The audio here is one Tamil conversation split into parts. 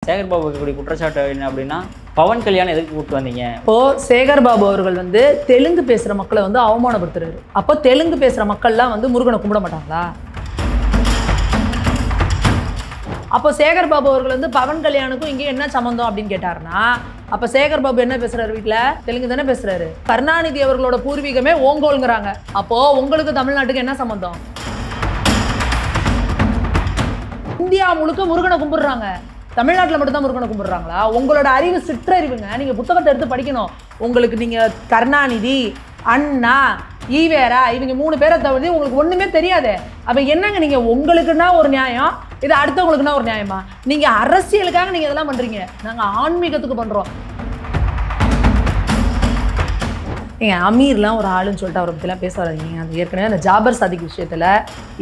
சேகர் பாபு இருக்கக்கூடிய குற்றச்சாட்டு என்ன அப்படின்னா, பவன் கல்யாணம் எதுக்கு கூப்பிட்டு வந்தீங்க? இப்போ சேகர் பாபு அவர்கள் வந்து தெலுங்கு பேசுற மக்களை வந்து அவமானப்படுத்துறாரு. அப்போ தெலுங்கு பேசுற மக்கள்லாம் வந்து முருகனை கும்பிட மாட்டாங்களா? அப்போ சேகர் பாபு அவர்கள் வந்து பவன் கல்யாணுக்கும் இங்கே என்ன சம்பந்தம் அப்படின்னு கேட்டாருன்னா, அப்போ சேகர் பாபு என்ன பேசுறாரு? வீட்டில் தெலுங்கு தானே பேசுறாரு. கருணாநிதி அவர்களோட பூர்வீகமே ஓங்கோல்ங்கிறாங்க. அப்போ உங்களுக்கு தமிழ்நாட்டுக்கு என்ன சம்பந்தம்? இந்தியா முழுக்க முருகனை கும்பிடுறாங்க, தமிழ்நாட்டில் மட்டும்தான் முருகனை கும்பிடுறாங்களா? உங்களோட அறிவு சிற்றறிவுங்க. நீங்க புத்தகத்தை எடுத்து படிக்கணும். உங்களுக்கு நீங்க கருணாநிதி, அண்ணா, ஈவேரா இவங்க 3 பேரை தவிர உங்களுக்கு ஒண்ணுமே தெரியாது. அப்ப என்னங்க நீங்க உங்களுக்குன்னா ஒரு நியாயம், இது அடுத்தவங்களுக்குன்னா ஒரு நியாயமா? நீங்க அரசியலுக்காக நீங்க இதெல்லாம் பண்றீங்க, நாங்க ஆன்மீகத்துக்கு பண்றோம். ஏங்க அமீர்லாம் ஒரு ஆளுன்னு சொல்லிட்டு அவரை பற்றிலாம் பேச வராதிங்க. அது ஏற்கனவே அந்த ஜாபர் சாதிக் விஷயத்தில்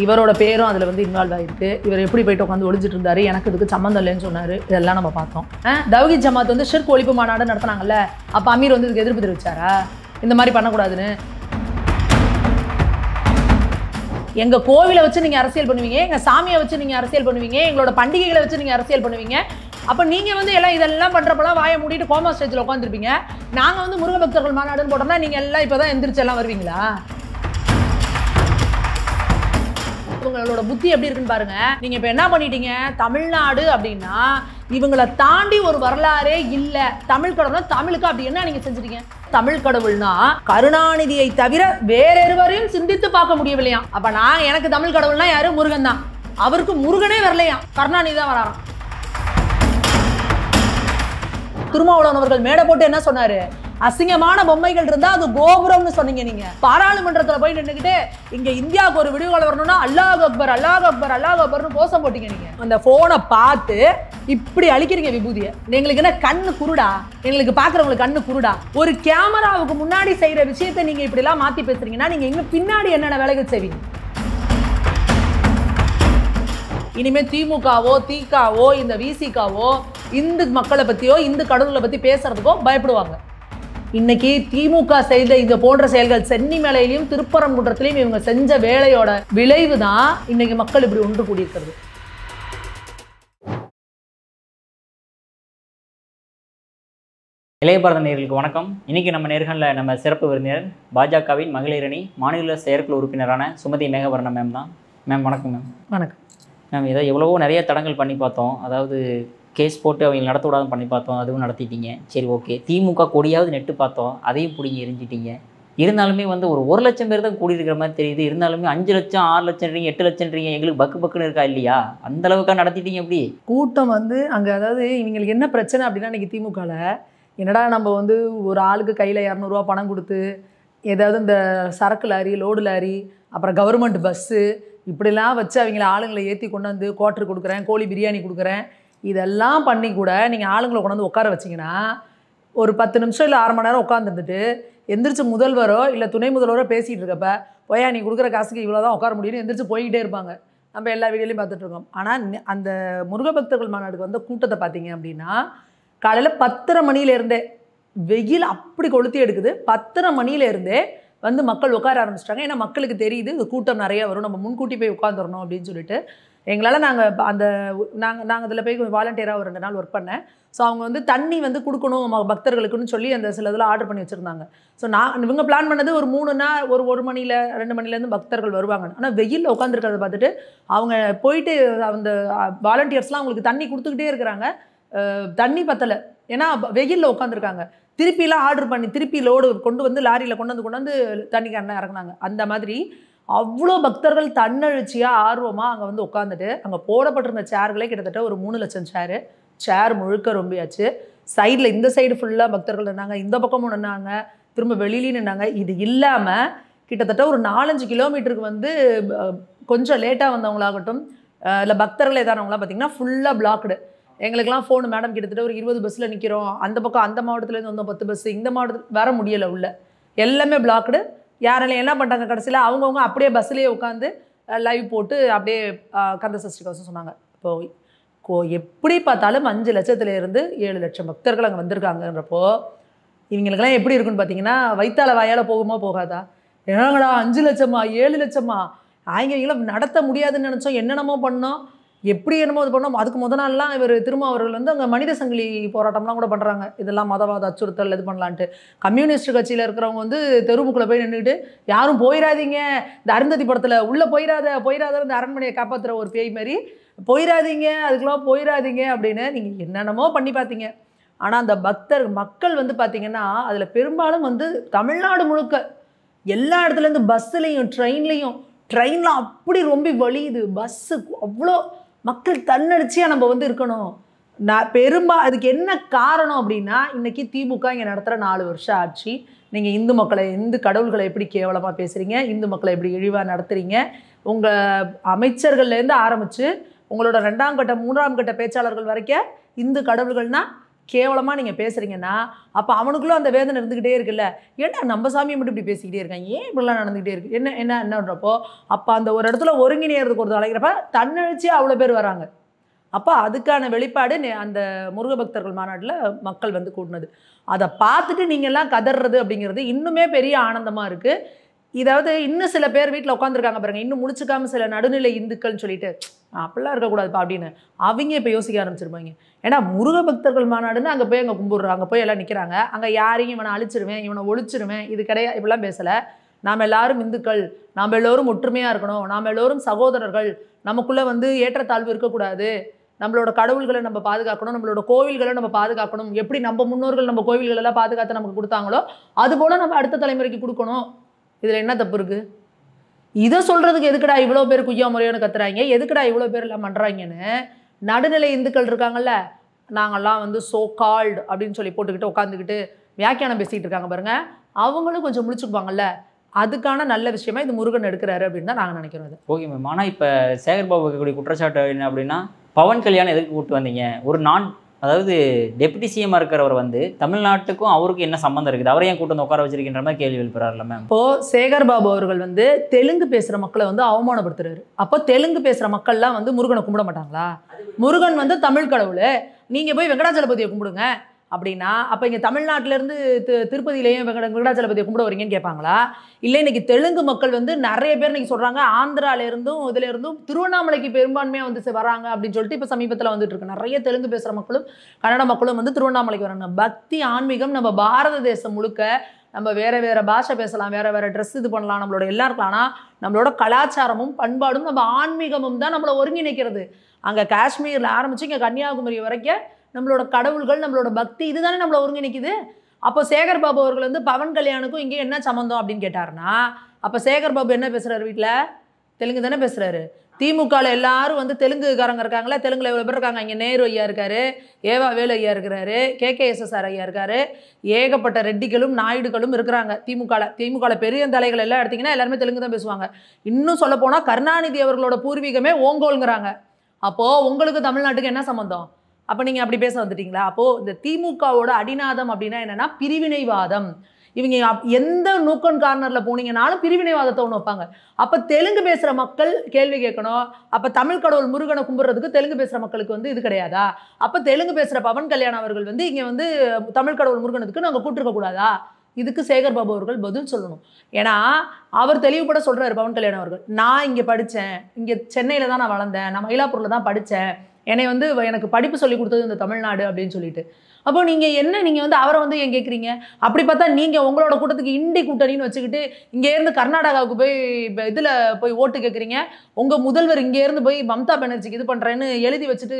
இவரோட பேரும் அதில் வந்து இன்வால்வ் ஆகிருக்கு. இவர் எப்படி போயிட்டு உட்காந்து ஒழிஞ்சிட்டு இருந்தாரு, எனக்கு இதுக்கு சம்மந்தம் இல்லைன்னு சொன்னார். இதெல்லாம் நம்ம பார்த்தோம். தவ்ஹீத் ஜமாத் வந்து ஷிர்க் ஒழிப்பு மாநாடு நடத்தினாங்கல்ல, அப்போ அமீர் வந்து இதுக்கு எதிர்ப்பு தெரிவிச்சாரா இந்த மாதிரி பண்ணக்கூடாதுன்னு? எங்கள் கோவிலை வச்சு நீங்கள் அரசியல் பண்ணுவீங்க, எங்கள் சாமியை வச்சு நீங்கள் அரசியல் பண்ணுவீங்க, எங்களோட பண்டிகைகளை வச்சு நீங்கள் அரசியல் பண்ணுவீங்க. அப்போ நீங்கள் வந்து எல்லாம் இதெல்லாம் பண்ணுறப்பெல்லாம் வாயை மூடிட்டு கோமா ஸ்டேஜில் உட்காந்துருப்பீங்க. நாங்கள் வந்து முருக பக்தர்கள் மாநாடுன்னு போட்டோம்னா நீங்கள் எல்லாம் இப்போ தான் எந்திரிச்சு எல்லாம் வருவீங்களா? இவங்களோட புத்தி எப்படி இருக்குன்னு பாருங்க. நீங்கள் இப்போ என்ன பண்ணிட்டீங்க, தமிழ்நாடு அப்படின்னா இவங்களை தாண்டி ஒரு வரலாறே இல்லை. தமிழ் கடவுள்னா தமிழுக்கு அப்படி என்ன நீங்கள் செஞ்சுட்டீங்க? தமிழ் கடவுள்னா கருணாநிதியை தவிர வேற எவரையும் சிந்தித்து பார்க்க முடியவில்லையா? அப்போ நான் எனக்கு தமிழ் கடவுள்னா யாரு? முருகன் தான். அவருக்கு முருகனே வரலையா, கருணாநிதி தான் வராராம். திருமாவளவன் அவர்கள் மேடை போட்டு என்ன சொன்னாரு? அசிங்கமான பொம்மைகள் இருந்தா அது கோபுரம்னு சொன்னீங்க. நீங்க பாராளுமன்றத்துல போய் நின்றுக்கிட்டு இங்க இந்தியாவுக்கு ஒரு விடுதலை வரணும்னா அல்லாஹ் அக்பர் அல்லாஹ் அக்பர் அல்லாஹ் அக்பர்னு கோஷம் போட்டீங்க. நீங்க அந்த போனை பார்த்து இப்படி அழிக்கிறீங்க விபூதியை. எங்களுக்கு என்ன கண்ணு குருடா? எங்களுக்கு பாக்குறவங்களுக்கு கண்ணு குருடா? ஒரு கேமராவுக்கு முன்னாடி செய்யற விஷயத்தை நீங்க இப்படி எல்லாம் மாத்தி பேசுறீங்கன்னா நீங்க இன்னும் பின்னாடி என்னென்ன வேலைகள் செய்வீங்க? இனிமே திமுகவோ திகாவோ இந்த விசிகாவோ இந்து மக்களை பத்தியோ இந்து கடவுளை பத்தி பேசுறதுக்கோ பயப்படுவாங்க. இன்னைக்கு திமுக செய்த இந்த போன்ற செயல்கள் சென்னிமலையிலையும் திருப்பரங்குன்றத்திலையும் இவங்க செஞ்ச வேலையோட விளைவு தான் இன்னைக்கு மக்கள் இப்படி ஒன்று கூடியிருக்கிறது. இளைய பாரத நேயர்களுக்கு வணக்கம். இன்னைக்கு நம்ம நேர்காணலில் நம்ம சிறப்பு விருந்தினர் பாஜகவின் மகளிர் அணி மாநில செயற்குழு உறுப்பினரான சுமதி மேகவர்ணன் மேம் தான். மேம் வணக்கம். மேம் வணக்கம். மேம் இதை எவ்வளவோ நிறைய தடங்கள் பண்ணி பார்த்தோம். அதாவது கேஸ் போட்டு அவங்க நடத்தக்கூடாதுன்னு பண்ணி பார்த்தோம், அதுவும் நடத்திட்டீங்க. சரி ஓகே, திமுக கொடியாவது நெட்டு பார்த்தோம், அதையும் பிடிங்கி எரிஞ்சிட்டீங்க. இருந்தாலுமே வந்து ஒரு 1 லட்சம் பேர் தான் கூடியிருக்கிற மாதிரி தெரியுது. இருந்தாலுமே 5 லட்சம் 6 லட்சம்ன்றீங்க 8 லட்சம்ன்றீங்க, எங்களுக்கு பக்குன்னு இருக்கா இல்லையா? அந்த அளவுக்காக நடத்திட்டீங்க. எப்படி கூட்டம் வந்து அங்கே, அதாவது இவங்களுக்கு என்ன பிரச்சனை அப்படின்னா, இன்றைக்கி திமுகவில் என்னடா நம்ம வந்து ஒரு ஆளுக்கு கையில் 200 ரூபா பணம் கொடுத்து ஏதாவது இந்த சரக்கு லாரி லோடு லாரி அப்புறம் கவர்மெண்ட் பஸ்ஸு இப்படிலாம் வச்சு அவங்கள ஆளுங்களை ஏற்றி கொண்டு வந்து குவார்ட்டர் கொடுக்குறேன், கோழி பிரியாணி கொடுக்குறேன், இதெல்லாம் பண்ணி கூட நீங்கள் ஆளுங்களை கொண்டு வந்து உட்கார வச்சிங்கன்னா ஒரு 10 நிமிஷம் இல்லை 1/2 மணி நேரம் உட்காந்துருந்துட்டு எந்திரிச்சு முதல்வரோ இல்லை துணை முதல்வரோ பேசிகிட்டு இருக்கப்ப போயா நீ கொடுக்குற காசுக்கு இவ்வளோ தான் உட்கார முடியும்னு எந்திரிச்சு போய்கிட்டே இருப்பாங்க. நம்ம எல்லா வீடியோலையும் பார்த்துட்ருக்கோம். ஆனால் அந்த முருக பக்தர்கள் மாநாடுக்கு வந்து கூட்டத்தை பார்த்தீங்க அப்படின்னா காலையில் 10:30 மணிலேருந்தே வெயில் அப்படி கொளுத்தி எடுக்குது. 10:30 மணிலேருந்தே வந்து மக்கள் உட்கார ஆரம்பிச்சிட்டாங்க. ஏன்னா மக்களுக்கு தெரியுது இது கூட்டம் நிறையா வரும், நம்ம முன்கூட்டி போய் உட்காந்துடணும் அப்படின்னு சொல்லிட்டு எங்களால் நாங்கள் அதில் போய் வாலண்டியராக ஒரு 2 நாள் ஒர்க் பண்ணேன். ஸோ அவங்க வந்து தண்ணி வந்து கொடுக்கணும் பக்தர்களுக்குன்னு சொல்லி அந்த சில இதில் ஆர்டர் பண்ணி வச்சுருந்தாங்க. ஸோ இவங்க பிளான் பண்ணது ஒரு 3 1 மணியில் 2 மணிலேருந்து பக்தர்கள் வருவாங்க. ஆனால் வெயிலில் உட்காந்துருக்கிறத பார்த்துட்டு அவங்க போயிட்டு அந்த வாலண்டியர்ஸ்லாம் அவங்களுக்கு தண்ணி கொடுத்துக்கிட்டே இருக்கிறாங்க. தண்ணி பத்தலை, ஏன்னா வெயிலில் உட்காந்துருக்காங்க. திருப்பிலாம் ஆர்டர் பண்ணி திருப்பி லோடு கொண்டு வந்து லாரியில் கொண்டு வந்து தண்ணி கண்ணை இறக்குனாங்க. அந்த மாதிரி அவ்வளோ பக்தர்கள் தன்னெழுச்சியாக ஆர்வமாக அங்கே வந்து உட்காந்துட்டு அங்கே போடப்பட்டிருந்த சேர்களே கிட்டத்தட்ட ஒரு 3 லட்சம் சேர் முழுக்க ரொம்பியாச்சு. சைடில் இந்த சைடு ஃபுல்லாக பக்தர்கள் நின்னாங்க, இந்த பக்கமும் நின்னாங்க, திரும்ப வெளியிலையும் நின்னாங்க. இது இல்லாமல் கிட்டத்தட்ட ஒரு 4-5 கிலோமீட்டருக்கு வந்து கொஞ்சம் லேட்டாக வந்தவங்களாகட்டும் இல்லை பக்தர்கள் ஏதானவங்களாம் பார்த்திங்கன்னா ஃபுல்லாக பிளாக்டு. எங்களுக்கெல்லாம் ஃபோனு, மேடம் கிட்டத்தட்ட ஒரு 20 பஸ்ஸில் நிற்கிறோம், அந்த பக்கம் அந்த மாவட்டத்துலேருந்து வந்தோம் 10 பஸ்ஸு, இந்த மாவட்டத்துக்கு வர முடியலை, உள்ள எல்லாமே பிளாக்டு. யாராலையும் என்ன பண்ணிட்டாங்க, கடைசியில் அவங்கவுங்க அப்படியே பஸ்ஸிலேயே உட்காந்து லைவ் போட்டு அப்படியே கந்த சஷ்டி கவசம் சொன்னாங்க. இப்போது எப்படி பார்த்தாலும் 5 லட்சத்துலேருந்து 7 லட்சம் பக்தர்கள் அங்கே வந்திருக்காங்கன்றப்போ இவங்களுக்கெல்லாம் எப்படி இருக்குன்னு பார்த்தீங்கன்னா வைத்தால வாயால் போகுமா போகாதா? ஏன்னாங்கடா 5 லட்சமா 7 லட்சமா, அவங்களும் நடத்த முடியாதுன்னு நினச்சோம், என்னென்னமோ பண்ணோம், எப்படி என்னமோ இது பண்ணோம். அதுக்கு முத நாள்லாம் இவர் திருமாவர்கள் வந்து அங்கே மனித சங்கிலி போராட்டம்லாம் கூட பண்ணுறாங்க. இதெல்லாம் மதவாத அச்சுறுத்தல் இது பண்ணலான்ட்டு. கம்யூனிஸ்ட் கட்சியில் இருக்கிறவங்க வந்து தெருவுக்குள்ளே போய் நின்றுக்கிட்டு யாரும் போயிடாதீங்க, இந்த அருந்ததி படத்தில் உள்ளே போயிடாத இந்த அரண்மனையை காப்பாற்றுற ஒரு பேய் மாதிரி போயிடாதீங்க, அதுக்கெல்லாம் போயிடாதீங்க அப்படின்னு நீங்கள் என்னென்னமோ பண்ணி பார்த்தீங்க. ஆனால் அந்த மக்கள் வந்து பார்த்தீங்கன்னா அதில் பெரும்பாலும் வந்து தமிழ்நாடு முழுக்க எல்லா இடத்துலேருந்து பஸ்ஸுலேயும் ட்ரெயினில் அப்படி ரொம்ப வலியுது. பஸ்ஸு அவ்வளோ மக்கள் தன்னடிச்சியாக நம்ம வந்து இருக்கணும். அதுக்கு என்ன காரணம் அப்படின்னா, இன்றைக்கி திமுக இங்கே நடத்துகிற 4 வருஷம் ஆட்சி. நீங்கள் இந்து கடவுள்களை எப்படி கேவலமாக பேசுகிறீங்க, இந்து மக்களை எப்படி இழிவாக நடத்துகிறீங்க, உங்கள் அமைச்சர்கள்லேருந்து ஆரம்பித்து உங்களோட 2ஆம் கட்ட 3ஆம் கட்ட பேச்சாளர்கள் வரைக்கும் இந்து கடவுள்கள்னால் கேவலமாக நீங்கள் பேசுகிறீங்கன்னா அப்போ அவனுக்குள்ளே அந்த வேதனை இருந்துக்கிட்டே இருக்குல்ல. ஏன்னா நம்ம சாமியை மட்டும் இப்படி பேசிக்கிட்டே இருக்காங்க, ஏன் இப்படிலாம் நடந்துக்கிட்டே இருக்குது, என்னன்றப்போ அப்போ அந்த ஒரு இடத்துல ஒருங்கிணையறதுக்கு ஒரு அழைக்கிறப்ப தன்னழிச்சி அவ்வளோ பேர் வராங்க. அப்போ அதுக்கான வெளிப்பாடு அந்த முருக பக்தர்கள் மாநாட்டில் மக்கள் வந்து கூட்டினது. அதை பார்த்துட்டு நீங்கள்லாம் கதறது அப்படிங்கிறது இன்னுமே பெரிய ஆனந்தமாக இருக்குது. இதாவது இன்னும் சில பேர் வீட்டில் உட்காந்துருக்காங்க பாருங்க, இன்னும் முடிச்சுக்காமல் சில நடுநிலை இந்துக்கள்னு சொல்லிட்டு அப்படிலாம் இருக்கக்கூடாதுப்பா அப்படின்னு அவங்க இப்போ யோசிக்க ஆரம்பிச்சிருப்பாங்க. ஏன்னா முருக பக்தர்கள் மாநாடுன்னு அங்கே போய் கும்பிடுறாங்க, அங்கே போய் எல்லாம் நிற்கிறாங்க. அங்கே யாரையும் இவனை அழிச்சிருவேன், இவனை ஒழிச்சிருவேன், இது கிடையாது, இப்படிலாம் பேசலை. நாம் எல்லாரும் இந்துக்கள், நாம் எல்லோரும் ஒற்றுமையாக இருக்கணும், நாம் எல்லோரும் சகோதரர்கள், நமக்குள்ளே வந்து ஏற்றத்தாழ்வு இருக்கக்கூடாது, நம்மளோட கடவுள்களை நம்ம பாதுகாக்கணும், நம்மளோட கோவில்களை நம்ம பாதுகாக்கணும், எப்படி நம்ம முன்னோர்கள் நம்ம கோவில்களெல்லாம் பாதுகாத்து நமக்கு கொடுத்தாங்களோ அதுபோல் நம்ம அடுத்த தலைமுறைக்கு கொடுக்கணும். இதில் என்ன தப்பு இருக்குது? இதை சொல்கிறதுக்கு எதுக்குடா இவ்வளோ பேர் குய்யா முறையோன்னு கத்துறாங்க, எதுக்குடா இவ்வளோ பேர் எல்லாம் பண்ணுறாங்கன்னு நடுநிலை இந்துக்கள் இருக்காங்கல்ல, நாங்கள்லாம் வந்து சோ கால்டு அப்படின்னு சொல்லி போட்டுக்கிட்டு உட்காந்துக்கிட்டு வியாக்கியானம் பேசிக்கிட்டு இருக்காங்க பாருங்கள், அவங்களும் கொஞ்சம் முடிச்சுக்குவாங்கல்ல. அதுக்கான நல்ல விஷயமா இது முருகன் எடுக்கிறாரு அப்படின்னு தான் நாங்கள் நினைக்கிறோம். அது ஓகே மேம். ஆனால் இப்போ சேகர்பாபு வைக்கக்கூடிய குற்றச்சாட்டு என்ன அப்படின்னா, பவன் கல்யாணம் எதுக்கு கூப்பிட்டு வந்தீங்க, ஒரு அதாவது டெப்யூட்டி சிஎம்மாக இருக்கிறவர் வந்து தமிழ்நாட்டுக்கும் அவருக்கும் என்ன சம்மந்தம் இருக்குது, அவரை ஏன் கூட்டு வந்து உட்கார வச்சிருக்கின்ற மாதிரி கேள்வி எழுப்புறாருல்ல மேம். இப்போது சேகர்பாபு அவர்கள் வந்து தெலுங்கு பேசுகிற மக்களை வந்து அவமானப்படுத்துறாரு. அப்போ தெலுங்கு பேசுகிற மக்கள்லாம் வந்து முருகனை கும்பிட மாட்டாங்களா? முருகன் வந்து தமிழ் கடவுள், நீங்கள் போய் வெங்கடாச்சலபதியை கும்பிடுங்க அப்படின்னா அப்போ இங்கே தமிழ்நாட்டிலேருந்து திருப்பதியிலையும் வெங்கடாச்சலபதியை கும்பிட வரீங்கன்னு கேட்பாங்களா? இல்லை இன்றைக்கி தெலுங்கு மக்கள் வந்து நிறைய பேர் இன்றைக்கி சொல்கிறாங்க ஆந்திராவிலேருந்தும் இதிலேருந்தும் திருவண்ணாமலைக்கு பெரும்பான்மையாக வந்து வராங்க அப்படின்னு சொல்லிட்டு இப்போ சமீபத்தில் வந்துட்டு இருக்கு. நிறைய தெலுங்கு பேசுகிற மக்களும் கன்னட மக்களும் வந்து திருவண்ணாமலைக்கு வராங்க. பக்தி ஆன்மீகம் நம்ம பாரத தேசம் முழுக்க நம்ம வேறு பாஷை பேசலாம், வேறு ட்ரெஸ் இது பண்ணலாம், நம்மளோட எல்லாம் இருக்கலாம். ஆனால் நம்மளோட கலாச்சாரமும் பண்பாடும் நம்ம ஆன்மீகமும் தான் நம்மளை ஒருங்கிணைக்கிறது. அங்கே காஷ்மீரில் ஆரம்பித்து இங்கே கன்னியாகுமரி வரைக்கும் நம்மளோட கடவுள்கள், நம்மளோட பக்தி இதுதானே நம்மளை ஒருங்கிணைக்குது. அப்போ சேகர்பாபு அவர்கள் வந்து பவன் கல்யாணுக்கும் இங்கே என்ன சம்மந்தம் அப்படின்னு கேட்டாருன்னா, அப்போ சேகர்பாபு என்ன பேசுகிறாரு, வீட்டில் தெலுங்கு தானே பேசுகிறாரு. திமுகவில் எல்லாரும் வந்து தெலுங்குக்காரங்க இருக்காங்களே, தெலுங்குல எவ்வளோ பேர் இருக்காங்க, இங்கே நேரு ஐயா இருக்கார், ஏவா வேலு ஐயா இருக்கிறாரு, கேகேஎஸ்எஸ்ஆர் ஐயா இருக்கார், ஏகப்பட்ட ரெட்டிகளும் நாயுடுகளும் இருக்கிறாங்க திமுகவில் பெரிய தலைகள் எல்லாம் எடுத்திங்கன்னா எல்லாருமே தெலுங்கு தான் பேசுவாங்க. இன்னும் சொல்ல போனால் கருணாநிதி அவர்களோட பூர்வீகமே ஓங்கோல்ங்கிறாங்க. அப்போது உங்களுக்கு தமிழ்நாட்டுக்கு என்ன சம்மந்தம்? அப்போ நீங்கள் அப்படி பேச வந்துட்டீங்களா? அப்போது இந்த திமுகவோட அடிநாதம் அப்படின்னா என்னென்னா பிரிவினைவாதம். இவங்க எந்த நூக்கன் கார்னரில் போனீங்கன்னாலும் பிரிவினைவாதத்தை ஒன்று வைப்பாங்க. அப்போ தெலுங்கு பேசுகிற மக்கள் கேள்வி கேட்கணும், அப்போ தமிழ் கடவுள் முருகனை கும்பிட்றதுக்கு தெலுங்கு பேசுகிற மக்களுக்கு வந்து இது கிடையாதா? அப்போ தெலுங்கு பேசுகிற பவன் கல்யாண் அவர்கள் வந்து இங்கே வந்து தமிழ் கடவுள் முருகனுக்கு நாங்கள் கூட்டிருக்கக்கூடாதா? இதுக்கு சேகர்பாபு அவர்கள் பதில் சொல்லணும். ஏன்னா அவர் தெளிவுபட சொல்கிறார் பவன் கல்யாண் அவர்கள், நான் இங்கே படித்தேன், இங்கே சென்னையில் தான் நான் வளர்ந்தேன், நான் மயிலாப்பூரில் தான் படித்தேன், என்னை வந்து எனக்கு படிப்பு சொல்லி கொடுத்தது இந்த தமிழ்நாடு அப்படின்னு சொல்லிட்டு. அப்போ நீங்கள் வந்து அவரை வந்து ஏன் கேட்குறீங்க? அப்படி பார்த்தா நீங்கள் உங்களோட கூட்டத்துக்கு இண்டி கூட்டணின்னு வச்சுக்கிட்டு இங்கேருந்து கர்நாடகாவுக்கு போய் இதில் போய் ஓட்டு கேட்குறீங்க. உங்கள் முதல்வர் இங்கேருந்து போய் மம்தா பானர்ஜிக்கு இது பண்ணுறேன்னு எழுதி வச்சுட்டு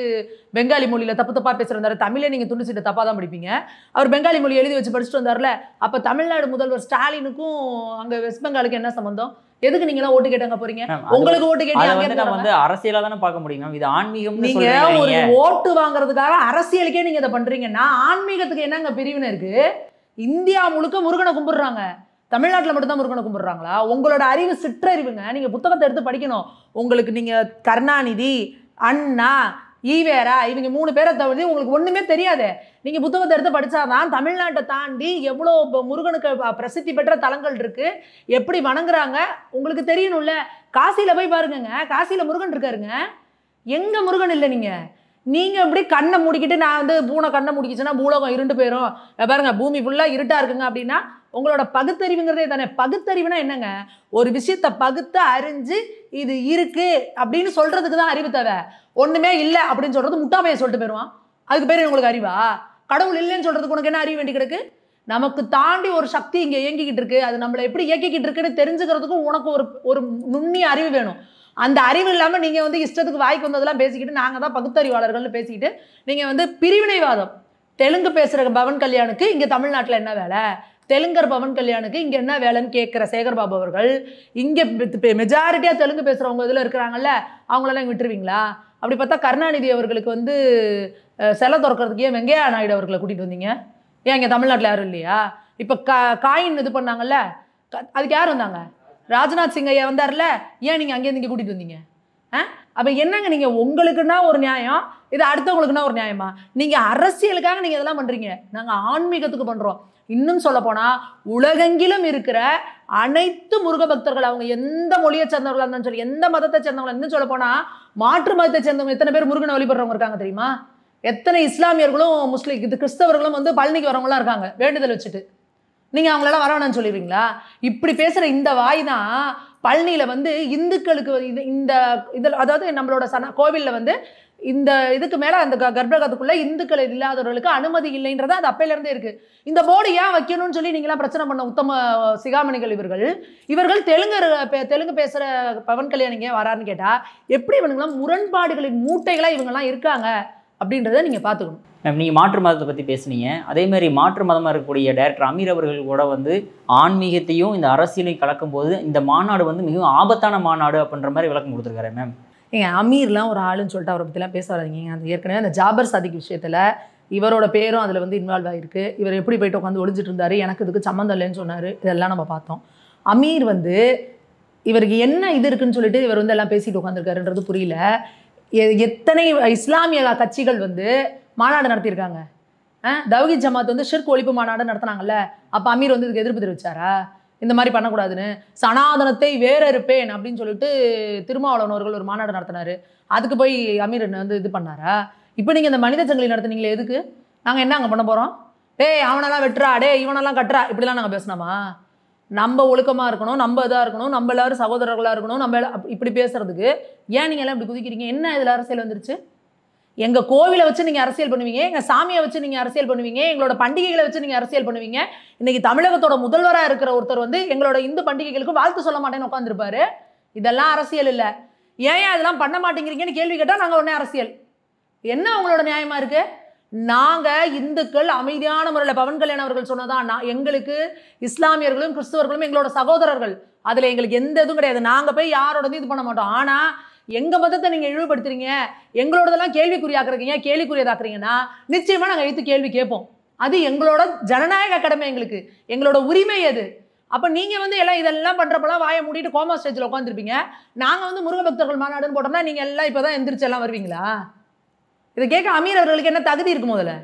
பெங்காலி மொழியில் தப்பாக பேசுகிறாரு. தமிழே நீங்கள் துண்டிச்சிட்டு தப்பாக தான் படிப்பீங்க. அவர் பெங்காலி மொழி எழுதி வச்சு படிச்சுட்டு வந்தார்ல. அப்போ தமிழ்நாடு முதல்வர் ஸ்டாலினுக்கும் அங்கே வெஸ்ட் பெங்காலுக்கு என்ன சம்பந்தம்? எதுக்கு நீங்களாம் ஓட்டு கேட்டாங்க போறீங்க? உங்களுக்கு ஓட்டு கேட்டீங்க வந்து அரசியலா தானே பார்க்க முடியும். இது ஆன்மீகம். நீங்க ஒரு ஓட்டு வாங்குறதுக்காக அரசியலுக்கே நீங்க இதை பண்றீங்கன்னா ஆன்மீகத்துக்கு என்னங்க பிரிவினை இருக்கு? இந்தியா முழுக்க முருகனை கும்பிடுறாங்க, தமிழ்நாட்டில் மட்டும்தான் முருகனை கும்பிடுறாங்களா? உங்களோட அறிவு சிற்றறிவுங்க. நீங்க புத்தகத்தை எடுத்து படிக்கணும். உங்களுக்கு நீங்க கருணாநிதி, அண்ணா, ஈவேரா இவங்க 3 பேரை தவிர உங்களுக்கு ஒன்றுமே தெரியாது. நீங்கள் புத்தகத்தை எடுத்து படித்தாதான் தமிழ்நாட்டை தாண்டி எவ்வளோ முருகனுக்கு பிரசித்தி பெற்ற தலங்கள் இருக்குது, எப்படி வணங்குறாங்க உங்களுக்கு தெரியணும்ல. காசியில் போய் பாருங்கங்க, காசியில் முருகன் இருக்காருங்க. எங்கே முருகன் இல்லை? நீங்கள் இப்படி கண்ணை மூடிக்கிட்டு நான் வந்து பூனை கண்ணை முடிக்கிச்சுன்னா பூலோகம் இருண்டு போயிடும், பாருங்க பூமி ஃபுல்லாக இருட்டாக இருக்குங்க அப்படின்னா உங்களோட பகுத்தறிவுங்கிறதே தானே. பகுத்தறிவுனா என்னங்க? ஒரு விஷயத்தை பகுத்து அறிஞ்சு இது இருக்கு அப்படின்னு சொல்றதுக்கு தான் அறிவு தேவை. ஒண்ணுமே இல்லை அப்படின்னு சொல்றது முட்டாமையை சொல்லிட்டு போயிடுவான். அதுக்கு பேர் உங்களுக்கு அறிவா? கடவுள் இல்லைன்னு சொல்றதுக்கு உனக்கு என்ன அறிவு வேண்டி கிடக்கு? நமக்கு தாண்டி ஒரு சக்தி இங்கே இயங்கிக்கிட்டு இருக்கு, அது நம்மளை எப்படி இயக்கிக்கிட்டு இருக்குன்னு தெரிஞ்சுக்கிறதுக்கும் உனக்கு ஒரு நுண்ணிய அறிவு வேணும். அந்த அறிவு இல்லாமல் நீங்கள் வந்து இஷ்டத்துக்கு வாய்க்கு வந்ததெல்லாம் பேசிக்கிட்டு நாங்கள் தான் பகுத்தறிவாளர்கள்னு பேசிக்கிட்டு நீங்கள் வந்து பிரிவினைவாதம். தெலுங்கு பேசுகிற பவன் கல்யாணுக்கு இங்கே தமிழ்நாட்டில் என்ன வேலை, தெலுங்கர் பவன் கல்யாணுக்கு இங்கே என்ன வேலைன்னு கேட்குற சேகர்பாபு அவர்கள் இங்கே மெஜாரிட்டியாக தெலுங்கு பேசுகிறவங்க இதில் இருக்கிறாங்கல்ல, அவங்களெல்லாம் விட்டுருவீங்களா? அப்படி பார்த்தா கருணாநிதி அவர்களுக்கு வந்து சிலை திறக்கிறதுக்கு ஏன் வெங்கையா நாயுடு அவர்களை கூட்டிகிட்டு வந்தீங்க? ஏன் இங்கே தமிழ்நாட்டில் யாரும் இல்லையா? இப்போ காயின் இது பண்ணாங்கல்ல, அதுக்கு யார் வந்தாங்க? ராஜ்நாத் சிங் ஐயா வந்தார்ல, ஏன் நீங்கள் அங்கேருந்து இங்கே கூட்டிகிட்டு வந்தீங்க? அப்போ என்னங்க நீங்கள் உங்களுக்குன்னா ஒரு நியாயம், இது அடுத்தவங்களுக்குன்னா ஒரு நியாயமா? நீங்கள் அரசியலுக்காக நீங்கள் இதெல்லாம் பண்ணுறீங்க, நாங்கள் ஆன்மீகத்துக்கு பண்ணுறோம். இன்னும் சொல்லப்போனால் உலகெங்கிலும் இருக்கிற அனைத்து முருக பக்தர்கள், அவங்க எந்த மொழியை சேர்ந்தவர்களாக இருந்தாலும் சரி, எந்த மதத்தை சேர்ந்தவங்களா, இன்னும் சொல்லப்போனால் மாற்று மதத்தை சேர்ந்தவங்க எத்தனை பேர் முருகனை வழிபடுறவங்க இருக்காங்க தெரியுமா? எத்தனை இஸ்லாமியர்களும் முஸ்லீம் இது கிறிஸ்தவர்களும் வந்து பழனிக்கு வரவங்களாம் இருக்காங்க வேண்டுதல் வச்சுட்டு. நீங்கள் அவங்களெல்லாம் வரவேணான்னு சொல்லிடுவீங்களா? இப்படி பேசுகிற இந்த வாய் தான் பழனியில் வந்து இந்துக்களுக்கு இந்த இதில், அதாவது நம்மளோட கோவிலில் வந்து இந்த இதுக்கு மேலே அந்த கர்ப்பகத்துக்குள்ளே இந்துக்கள் இல்லாதவர்களுக்கு அனுமதி இல்லைன்றத அது அப்பையிலேருந்தே இருக்குது. இந்த போர்டு ஏன் வைக்கணும்னு சொல்லி நீங்களாம் பிரச்சனை பண்ண உத்தம சிகாமணிகள் இவர்கள் தெலுங்கு பேசுகிற பவன் கல்யாணிங்க வரான்னு கேட்டால் எப்படி இவனுங்களாம் முரண்பாடுகளின் மூட்டைகளாக இவங்கெல்லாம் இருக்காங்க அப்படின்றத நீங்கள் பார்த்துக்கணும். நீங்கள் மாற்று மதத்தை பற்றி பேசுனீங்க. அதேமாதிரி மாற்று மதமாக இருக்கக்கூடிய டைரக்டர் அமீர் அவர்கள் கூட வந்து ஆன்மீகத்தையும் இந்த அரசியலையும் கலக்கும்போது இந்த மாநாடு வந்து மிகவும் ஆபத்தான மாநாடு அப்படின்ற மாதிரி விளக்கம் கொடுத்துருக்காரு மேம். ஏங்க அமீர்லாம் ஒரு ஆளுன்னு சொல்லிட்டு அவரை பற்றிலாம் பேச வராதிங்க. அந்த ஏற்கனவே அந்த ஜாபர் சாதிக் விஷயத்தில் இவரோட பேரும் அதில் வந்து இன்வால்வ் ஆகிருக்கு. இவர் எப்படி போயிட்டு உட்காந்து ஒழிஞ்சிட்டு இருந்தார், எனக்கு இதுக்கு சம்மந்தம் இல்லைன்னு சொன்னார், இதெல்லாம் நம்ம பார்த்தோம். அமீர் வந்து இவருக்கு என்ன இது இருக்குன்னு சொல்லிட்டு இவர் வந்து எல்லாம் பேசிட்டு உட்காந்துருக்காருன்றது புரியல. எத்தனை இஸ்லாமிய கட்சிகள் வந்து மாநாடு நடத்தியிருக்காங்க. தவ்ஹீத் ஜமாத் வந்து ஷிர்க் ஒழிப்பு மாநாடு நடத்தினாங்கல்ல, அப்போ அமீர் வந்து இதுக்கு எதிர்ப்பு தெரிவிச்சாரா? இந்த மாதிரி பண்ணக்கூடாதுன்னு சனாதனத்தை வேறறுப்பேன் அப்படின்னு சொல்லிட்டு திருமாவளவன் அவர்கள் ஒரு மாநாடு நடத்தினார். அதுக்கு போய் அமீர் வந்து இது பண்ணாரா? இப்போ நீங்கள் இந்த மனித சங்கிலி நடத்துனீங்களே, எதுக்கு? நாங்கள் என்ன அங்கே பண்ண போகிறோம்? டேய் அவனெல்லாம் வெட்டுறா, டே இவனெல்லாம் கட்டுறா, இப்படிலாம் நாங்கள் பேசினோமா? நம்ம ஒழுக்கமாக இருக்கணும், நம்ம இதாக இருக்கணும், நம்ம எல்லோரும் சகோதரர்களாக இருக்கணும், நம்ம இப்படி பேசுகிறதுக்கு ஏன் நீங்கள் எல்லாம் இப்படி குதிக்கிறீங்க? என்ன இதில் அரசியல் வந்துருச்சு? எங்கள் கோவிலை வச்சு நீங்கள் அரசியல் பண்ணுவீங்க, எங்கள் சாமியை வச்சு நீங்கள் அரசியல் பண்ணுவீங்க, எங்களோட பண்டிகைகளை வச்சு நீங்கள் அரசியல் பண்ணுவீங்க. இன்றைக்கி தமிழகத்தோட முதல்வராக இருக்கிற ஒருத்தர் வந்து எங்களோட இந்து பண்டிகைகளுக்கு வாழ்த்து சொல்ல மாட்டேன்னு உட்காந்துருப்பாரு. இதெல்லாம் அரசியல் இல்லை. ஏன் இதெல்லாம் பண்ண மாட்டேங்கிறீங்கன்னு கேள்வி கேட்டால் நாங்கள் உடனே அரசியல். என்ன அவங்களோட நியாயமாக இருக்குது? நாங்கள் இந்துக்கள் அமைதியான முறையில் பவன் கல்யாண் அவர்கள் சொன்னதான், எங்களுக்கு இஸ்லாமியர்களும் கிறிஸ்தவர்களும் எங்களோட சகோதரர்கள், அதில் எங்களுக்கு எந்த இதுவும் கிடையாது. நாங்கள் போய் யாரோட இது பண்ண மாட்டோம். ஆனால் எங்கள் மதத்தை நீங்கள் இழிவுபடுத்துறீங்க, எங்களோடதெல்லாம் கேள்விக்குறியாக்குறீங்க, கேள்விக்குரியதாக்குறீங்கன்னா நிச்சயமாக நாங்கள் எடுத்து கேள்வி கேட்போம். அது எங்களோட ஜனநாயக கடமை, எங்களோட உரிமை அது. அப்போ நீங்கள் வந்து எல்லாம் இதெல்லாம் பண்ணுறப்பெல்லாம் வாயை மூடிட்டு கோமா ஸ்டேஜில் உட்காந்துருப்பீங்க. நாங்கள் வந்து முருக பக்தர்கள் மாநாடுன்னு போட்டோம்னா நீங்கள் எல்லாம் இப்போ தான் எந்திரிச்சு எல்லாம் வருவீங்களா? இதை கேட்க அமீர் அவர்களுக்கு என்ன தகுதி இருக்கு? முதல்ல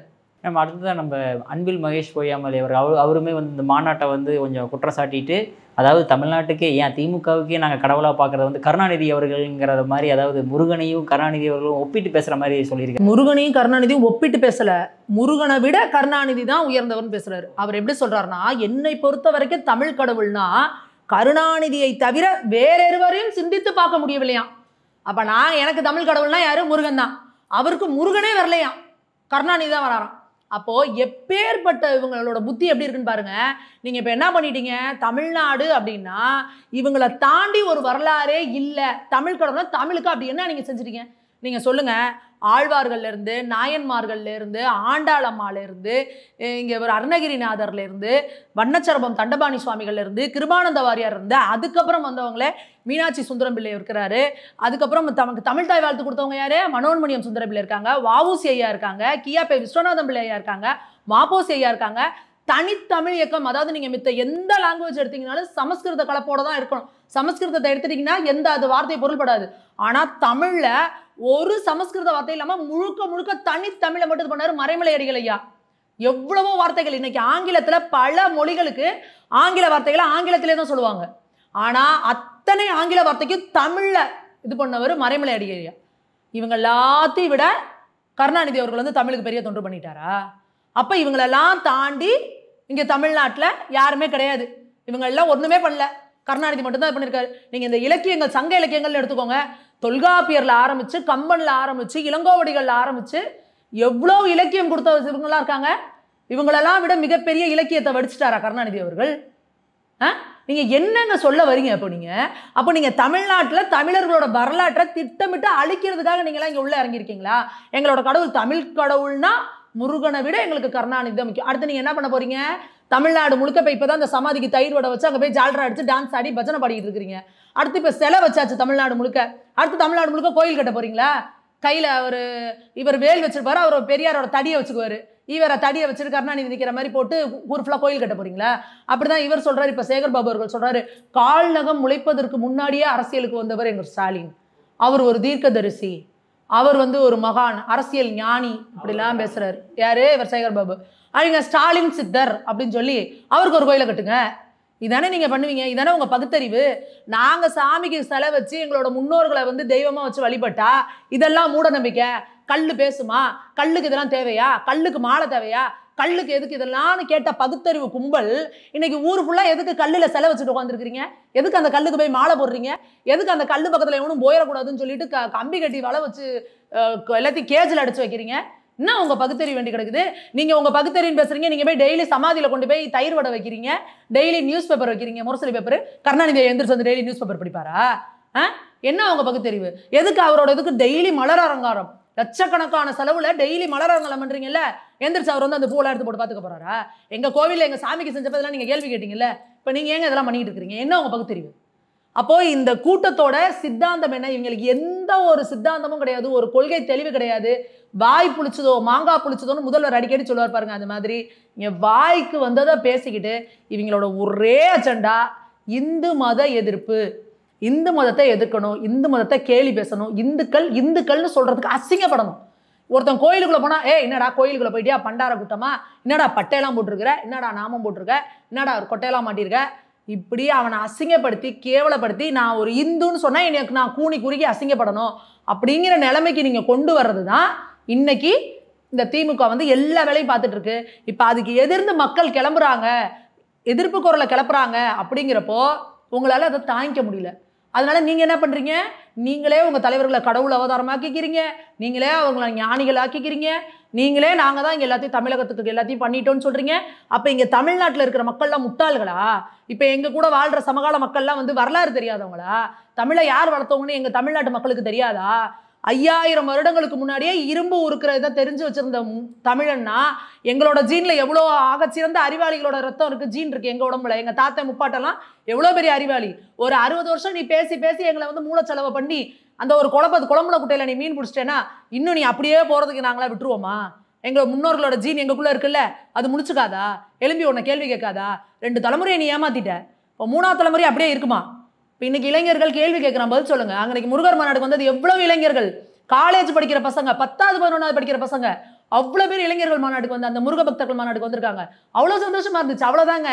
நம்ம அடுத்ததான் நம்ம அன்பில் மகேஷ் பொய்யாமொழி அவருமே வந்து இந்த மாநாட்டை வந்து கொஞ்சம் குற்றம் சாட்டிட்டு, அதாவது தமிழ்நாட்டுக்கே ஏன் திமுகவுக்கே நாங்கள் கடவுளாக பார்க்குறது வந்து கருணாநிதி அவர்கள்ங்கிற மாதிரி, அதாவது முருகனையும் கருணாநிதி அவர்களும் ஒப்பிட்டு பேசுகிற மாதிரி சொல்லியிருக்காரு. முருகனையும் கருணாநிதியும் ஒப்பிட்டு பேசலை, முருகனை விட கருணாநிதி தான் உயர்ந்தவர்னு பேசுகிறாரு. அவர் எப்படி சொல்கிறாருன்னா, என்னை பொறுத்த வரைக்கும் தமிழ் கடவுள்னா கருணாநிதியை தவிர வேற எவரையும் சிந்தித்து பார்க்க முடியவில்லையா. அப்போ எனக்கு தமிழ் கடவுள்னா யாரு? முருகன் தான். அவருக்கு முருகனே வரலையாம், கருணாநிதி தான் வராராம். அப்போது எப்பேற்பட்ட இவங்களோட புத்தி எப்படி இருக்குன்னு பாருங்க. நீங்கள் இப்போ என்ன பண்ணிட்டீங்க? தமிழ்நாடு அப்படின்னா இவங்களை தாண்டி ஒரு வரலாறே இல்லை. தமிழ் கடவுள்னா தமிழுக்கு அப்படி என்ன நீங்கள் செஞ்சுட்டீங்க? நீங்கள் சொல்லுங்கள். ஆழ்வார்கள்லேருந்து, நாயன்மார்கள்லேருந்து, ஆண்டாளம்மாலேருந்து, இங்கே ஒரு அருணகிரிநாதர்லேருந்து, வண்ணச்சரபம் தண்டபாணி சுவாமிகள்லேருந்து, கிருபானந்த வாரியார் இருந்து, அதுக்கப்புறம் வந்தவங்களே மீனாட்சி சுந்தரம் பிள்ளை இருக்கிறாரு. அதுக்கப்புறம் நமக்கு தமிழ் தாய் வாழ்த்து கொடுத்தவங்க யார்? மனோன்மணியம் சுந்தரம் பிள்ளை இருக்காங்க, வஉசி ஐயா இருக்காங்க, கியாபே விஸ்வநாதம் பிள்ளை ஐயா இருக்காங்க, மாப்போசி ஐயா இருக்காங்க. தனித்தமிழ் இயக்கம், அதாவது நீங்கள் மித்த எந்த லாங்குவேஜ் எடுத்தீங்கனாலும் சமஸ்கிருத கலப்போட தான் இருக்கணும். சமஸ்கிருதத்தை எடுத்துட்டிங்கன்னா எந்த அது வார்த்தை பொருள்படாது. ஆனால் தமிழில் ஒரு சமஸ்கிருத வார்த்தை இல்லாமல் முழுக்க முழுக்க தனித்தமிழை மட்டும் இது பண்ணார் மறைமலை அடிகள் ஐயா. எவ்வளவோ வார்த்தைகள் இன்னைக்கு ஆங்கிலத்தில் பல மொழிகளுக்கு ஆங்கில வார்த்தைகளை ஆங்கிலத்திலே தான் சொல்லுவாங்க. ஆனால் அத்தனை ஆங்கில வார்த்தைக்கும் தமிழில் இது பண்ணவர் மறைமலை அடிகள் ஐயா. இவங்க எல்லாத்தையும் விட கருணாநிதி அவர்கள் வந்து தமிழுக்கு பெரிய தொண்டு பண்ணிட்டாரா? அப்போ இவங்களெல்லாம் தாண்டி இங்கே தமிழ்நாட்டில் யாருமே கிடையாது. இவங்க எல்லாம் ஒன்றுமே பண்ணல, கருணாநிதி மட்டும்தான் பண்ணியிருக்காரு. நீங்கள் இந்த இலக்கியங்கள், சங்க இலக்கியங்கள்னு எடுத்துக்கோங்க. தொல்காப்பியரில் ஆரம்பித்து, கம்பனில் ஆரம்பித்து, இளங்கோவடிகளில் ஆரம்பித்து எவ்வளோ இலக்கியம் கொடுத்த இவங்களாம் இருக்காங்க. இவங்களெல்லாம் விட மிகப்பெரிய இலக்கியத்தை வடிச்சிட்டாரா கருணாநிதி அவர்கள்? நீங்கள் என்னங்க சொல்ல வரீங்க? அப்போ நீங்கள் தமிழ்நாட்டில் தமிழர்களோட வரலாற்றை திட்டமிட்டு அழிக்கிறதுக்காக நீங்களாம் இங்கே உள்ளே இறங்கியிருக்கீங்களா? எங்களோட கடவுள் தமிழ் கடவுள்னா முருகனை விட எங்களுக்கு கருணாநிதி தான் முக்கியம். அடுத்து நீங்கள் என்ன பண்ண போறீங்க? தமிழ்நாடு முழுக்க போய் இப்போ தான் அந்த சமாதிக்கு தயிர் வடை வச்சு அங்கே போய் ஜால்ரா அடிச்சு டான்ஸ் ஆடி பஜனை பாடிக்கிட்டு இருக்கிறீங்க. அடுத்து இப்போ சிலை வச்சாச்சு தமிழ்நாடு முழுக்க. அடுத்து தமிழ்நாடு முழுக்க கோயில் கட்ட போறீங்களா? கையில் இவர் வேல் வச்சிருப்பாரு, அவர் பெரியாரோட தடியை வச்சுக்குவாரு, இவரை தடியை வச்சுட்டு கருணாநிதி நிற்கிற மாதிரி போட்டு ஊர் ஃபுல்லாக கோயில் கட்ட போறீங்களா? அப்படிதான் இவர் சொல்றாரு. இப்போ சேகர் பாபு அவர்கள் சொல்றாரு, கால்நகம் முளைப்பதற்கு முன்னாடியே அரசியலுக்கு வந்தவர் எங்கள் ஸ்டாலின். அவர் ஒரு தீர்க்கதரிசி, அவர் வந்து ஒரு மகான், அரசியல் ஞானி, இப்படிலாம் பேசுறாரு. யாரு? இவர் சேகர் பாபு. அவங்க ஸ்டாலின் சித்தர் அப்படின்னு சொல்லி அவருக்கு ஒரு கோயிலை கட்டுங்க. இதானே நீங்க பண்ணுவீங்க? இதானே உங்க பகுத்தறிவு? நாங்க சாமிக்கு சிலை வச்சு எங்களோட முன்னோர்களை வந்து தெய்வமா வச்சு வழிபட்டா இதெல்லாம் மூட நம்பிக்கை. கல்லு பேசுமா? கல்லுக்கு இதெல்லாம் தேவையா? கல்லுக்கு மாலை தேவையா? கல்லுக்கு எதுக்கு இதெல்லாம் கேட்ட பகுத்தறிவு கும்பல் இன்னைக்கு ஊர் ஃபுல்லா எதுக்கு கல்லுல சிலை வச்சுட்டு உட்காந்துருக்கீங்க? எதுக்கு அந்த கல்லுக்கு போய் மாலை போடுறீங்க? எதுக்கு அந்த கல்லு பக்கத்துல எவனும் போயிடக்கூடாதுன்னு சொல்லிட்டு கம்பி கட்டி வலை வச்சு எல்லாத்தையும் கேஜில் அடிச்சு வைக்கிறீங்க? என்ன உங்க பகுத்தறிவு வேண்டி கிடக்குது? நீங்க உங்க பகுத்தறிவு பேசுறீங்க, நீங்க போய் டெய்லி சமாதியில கொண்டு போய் தயிர் வடை வைக்கிறீங்க, டெய்லி நியூஸ் பேப்பர் வைக்கிறீங்க, முரசொலி பேப்பர். கருணாநிதி எந்திரிச்சு வந்து டெய்லி நியூஸ் பேப்பர் படிப்பாரா? என்ன உங்க பகுத்தறிவு? எதுக்கு அவரோட எதுக்கு டெய்லி மலர் அலங்காரம், லட்சக்கணக்கான செலவுல டெய்லி மலர் அலங்காரம் பண்றீங்கல்ல? எந்திரிச்சு அவர் வந்து அந்த பூவெல்லாம் எடுத்து போட்டு பாத்துக்க போறாரா? எங்க கோவில்ல எங்க சாமிக்கு செஞ்சப்பதெல்லாம் நீங்க கேள்வி கேட்டீங்கல்ல, இப்ப நீங்க ஏங்க இதெல்லாம் பண்ணிட்டு இருக்கீங்க? என்ன உங்க பகுத்தறிவு? அப்போ இந்த கூட்டத்தோட சித்தாந்தம் என்ன? இவங்களுக்கு எந்த ஒரு சித்தாந்தமும் கிடையாது, ஒரு கொள்கை தெளிவு கிடையாது. வாய் புளிச்சதோ மாங்காய் புளிச்சதோன்னு முதல்வர் அடிக்கடி சொல்லுவார் பாருங்க. அந்த மாதிரி இங்க வாய்க்கு வந்ததை பேசிக்கிட்டு இவங்களோட ஒரே அஜெண்டா இந்து மத எதிர்ப்பு. இந்து மதத்தை எதிர்க்கணும், இந்து மதத்தை கேலி பேசணும், இந்துக்கள்னு சொல்றதுக்கு அசிங்கப்படணும். ஒருத்தன் கோயிலுக்குள்ள போனா, என்னடா கோயிலுக்குள்ள போயிட்டியா பண்டார கூட்டமா, என்னடா பட்டையெல்லாம் போட்டிருக்கிற, என்னடா நாமம் போட்டிருக்க, என்னடா ஒரு கொட்டையெல்லாம் மாட்டிருக்க, இப்படி அவனை அசிங்கப்படுத்தி கேவலப்படுத்தி நான் ஒரு இந்துன்னு சொன்னா எனக்கு நான் கூனி குறுக்கி அசிங்கப்படணும் அப்படிங்கிற நிலைமைக்கு நீங்க கொண்டு வர்றது தான் இன்னைக்கு இந்த திமுக வந்து எல்லா வேலையும் பார்த்துட்டு இருக்கு. இப்போ அதுக்கு எதிர்ந்து மக்கள் கிளம்புறாங்க, எதிர்ப்பு குரலை கிளப்புறாங்க. அப்படிங்கிறப்போ உங்களால் அதை தாங்கிக்க முடியல. அதனால நீங்க என்ன பண்றீங்க? நீங்களே உங்க தலைவர்களை கடவுள் அவதாரமாக்கிக்கிறீங்க, நீங்களே அவங்களை ஞானிகள் ஆக்கிக்கிறீங்க, நீங்களே நாங்க தான் இங்க எல்லாத்தையும் தமிழகத்துக்கு எல்லாத்தையும் பண்ணிட்டோம்னு சொல்றீங்க. அப்ப இங்க தமிழ்நாட்டில் இருக்கிற மக்கள்லாம் முட்டாள்களா? இப்ப எங்க கூட வாழ்ற சமகால மக்கள்லாம் வந்து வரலாறு தெரியாதவங்களா? தமிழை யார் வளர்த்தவங்கன்னு எங்க தமிழ்நாட்டு மக்களுக்கு தெரியாதா? 5000 வருடங்களுக்கு முன்னாடியே இரும்பு உருக்கிறத தெரிஞ்சு வச்சிருந்த தமிழன்னா எங்களோட ஜீன்ல எவ்வளோ ஆகச்சிறந்த அறிவாளிகளோட ரத்தம் இருக்கு, ஜீன் இருக்கு எங்க உடம்புல. எங்க தாத்தா முப்பாட்டெல்லாம் எவ்வளோ பெரிய அறிவாளி. ஒரு 60 வருஷம் நீ பேசி பேசி எங்களை வந்து மூளைச்செலவை பண்ணி அந்த ஒரு குழம்புல குட்டையில நீ மீன் பிடிச்சிட்டேன்னா இன்னும் நீ அப்படியே போறதுக்கு நாங்களா விட்டுருவோமா? எங்க முன்னோர்களோட ஜீன் எங்களுக்குள்ள இருக்குல்ல, அது முடிச்சுக்காதா? எலும்பி உன்னை கேள்வி கேட்காதா? 2 தலைமுறையை நீ ஏமாத்திட்ட, இப்போ 3ஆவது தலைமுறை அப்படியே இருக்குமா? இப்போ இன்னைக்கு இளைஞர்கள் கேள்வி கேட்குறான், பதில் சொல்லுங்க. அன்னைக்கு முருகர் மாநாடுக்கு வந்தது எவ்வளவு இளைஞர்கள், காலேஜ் படிக்கிற பசங்க, 10வது 11வது படிக்கிற பசங்க, அவ்வளோ பேர் இளைஞர்கள் மாநாட்டுக்கு வந்து அந்த முருக பக்தர்கள் மாநாட்டுக்கு வந்திருக்காங்க. அவ்வளோ சந்தோஷமா இருந்துச்சு. அவ்வளோதாங்க.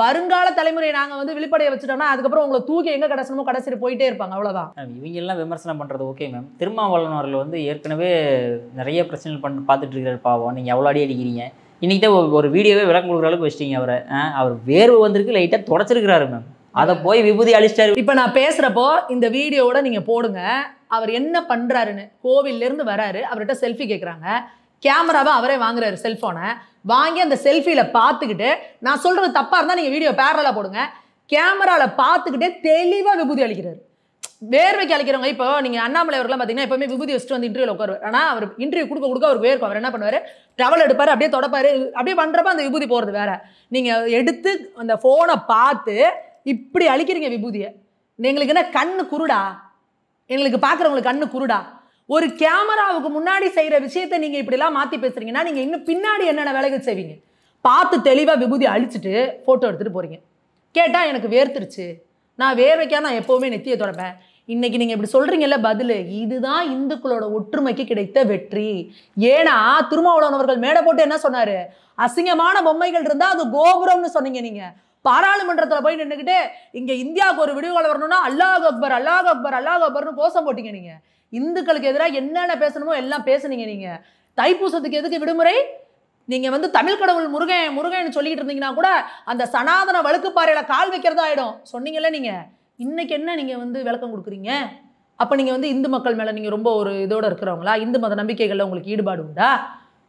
வருங்கால தலைமுறையை நாங்கள் வந்து விழிப்படைய வச்சுட்டோம்னா அதுக்கப்புறம் உங்களை தூக்கி எங்கே கடைசனமோ கடைசியில் போயிட்டே இருப்பாங்க. அவ்வளோதான். இவங்க எல்லாம் விமர்சனம் பண்ணுறது ஓகே மேம். திருமாவளவன் அவர்கள் வந்து ஏற்கனவே நிறைய பிரச்சனைகள் பார்த்துட்டு இருக்கிறார் பாவம். நீங்கள் எவ்வளோ அடி அடிக்கிறீங்க. இன்றைக்கி தான் ஒரு வீடியோவே விளக்கம் கொடுக்குற அளவுக்கு வச்சிட்டீங்க அவரை. அவர் வேர்வு வந்திருக்கு, லைட்டாக தொடச்சிருக்கிறாரு மேம். அதை போய் விபூதி அழிச்சிட்டாரு. இப்போ நான் பேசுகிறப்போ இந்த வீடியோவோட நீங்கள் போடுங்க அவர் என்ன பண்ணுறாருன்னு. கோவிலேருந்து வராரு, அவர்கிட்ட செல்ஃபி கேட்குறாங்க, கேமராவை அவரே வாங்குறாரு, செல்ஃபோனை வாங்கி அந்த செல்ஃபியில் பார்த்துக்கிட்டு, நான் சொல்கிறது தப்பாக இருந்தால் நீங்கள் வீடியோ பேரலாக போடுங்க, கேமராவில் பார்த்துக்கிட்டே தெளிவாக விபூதி அளிக்கிறாரு. வேர்வைக்கு அளிக்கிறவங்க. இப்போ நீங்கள் அண்ணாமலை அவர்கள்லாம் பார்த்தீங்கன்னா எப்பவுமே விபூதி வச்சுட்டு வந்து இன்டர்வியூவில் உட்காருவார். ஆனால் அவர் இன்டர்வியூ கொடுக்க அவருக்கு வேர்க்கும். அவர் என்ன பண்ணுவார், டவல் எடுப்பார், அப்படியே தொடப்பார், அப்படியே பண்ணுறப்ப அந்த விபூதி போகிறது வேற. நீங்கள் எடுத்து அந்த ஃபோனை பார்த்து இப்படி அழிக்கிறீங்க விபூதியை. எங்களுக்கு என்ன கண்ணு குருடா? எங்களுக்கு பார்க்குறவங்களுக்கு கண்ணு குருடா? ஒரு கேமராவுக்கு முன்னாடி செய்கிற விஷயத்தை நீங்கள் இப்படிலாம் மாற்றி பேசுகிறீங்கன்னா நீங்கள் இன்னும் பின்னாடி என்னென்ன வேலைகள் செய்வீங்க? பார்த்து தெளிவாக விபூதி அழிச்சிட்டு ஃபோட்டோ எடுத்துகிட்டு போகிறீங்க. கேட்டால் எனக்கு வேர்த்துருச்சு, நான் வேர்வைக்காக நான் எப்போவுமே நெத்தியை தொடப்பேன். இன்னைக்கு நீங்கள் இப்படி சொல்கிறீங்கல்ல, பதில் இதுதான் இந்துக்களோட ஒற்றுமைக்கு கிடைத்த வெற்றி. ஏன்னா திருமாவளவன் அவர்கள் மேடை போட்டு என்ன சொன்னார், அசிங்கமான பொம்மைகள் இருந்தால் அது கோபுரம்னு சொன்னீங்க. நீங்கள் பாராளுமன்றத்தில் போய் நின்றுக்கிட்டு இங்கே இந்தியாவுக்கு ஒரு விடுதலை வரணும்னா அல்லாஹ் அக்பர் அல்லாஹ் அக்பர் அல்லாஹ் அக்பர்னு கோஷம் போட்டீங்க. நீங்கள் இந்துக்களுக்கு எதிராக என்னென்ன பேசணுமோ எல்லாம் பேசுனீங்க. நீங்கள் தைப்பூசத்துக்கு எதுக்கு விடுமுறை? நீங்கள் வந்து தமிழ் கடவுள் முருகன் முருகன்னு சொல்லிக்கிட்டு இருந்தீங்கன்னா கூட அந்த சனாதன வழுக்குப்பாறையில் கால் வைக்கிறதா ஆகிடும். சொன்னீங்கல்ல நீங்கள். இன்னைக்கு என்ன நீங்கள் வந்து விளக்கம் கொடுக்குறீங்க? அப்போ நீங்கள் வந்து இந்து மக்கள் மேலே நீங்கள் ரொம்ப ஒரு இதோடு இருக்கிறவங்களா? இந்து மத நம்பிக்கைகளில் உங்களுக்கு ஈடுபாடு உண்டா?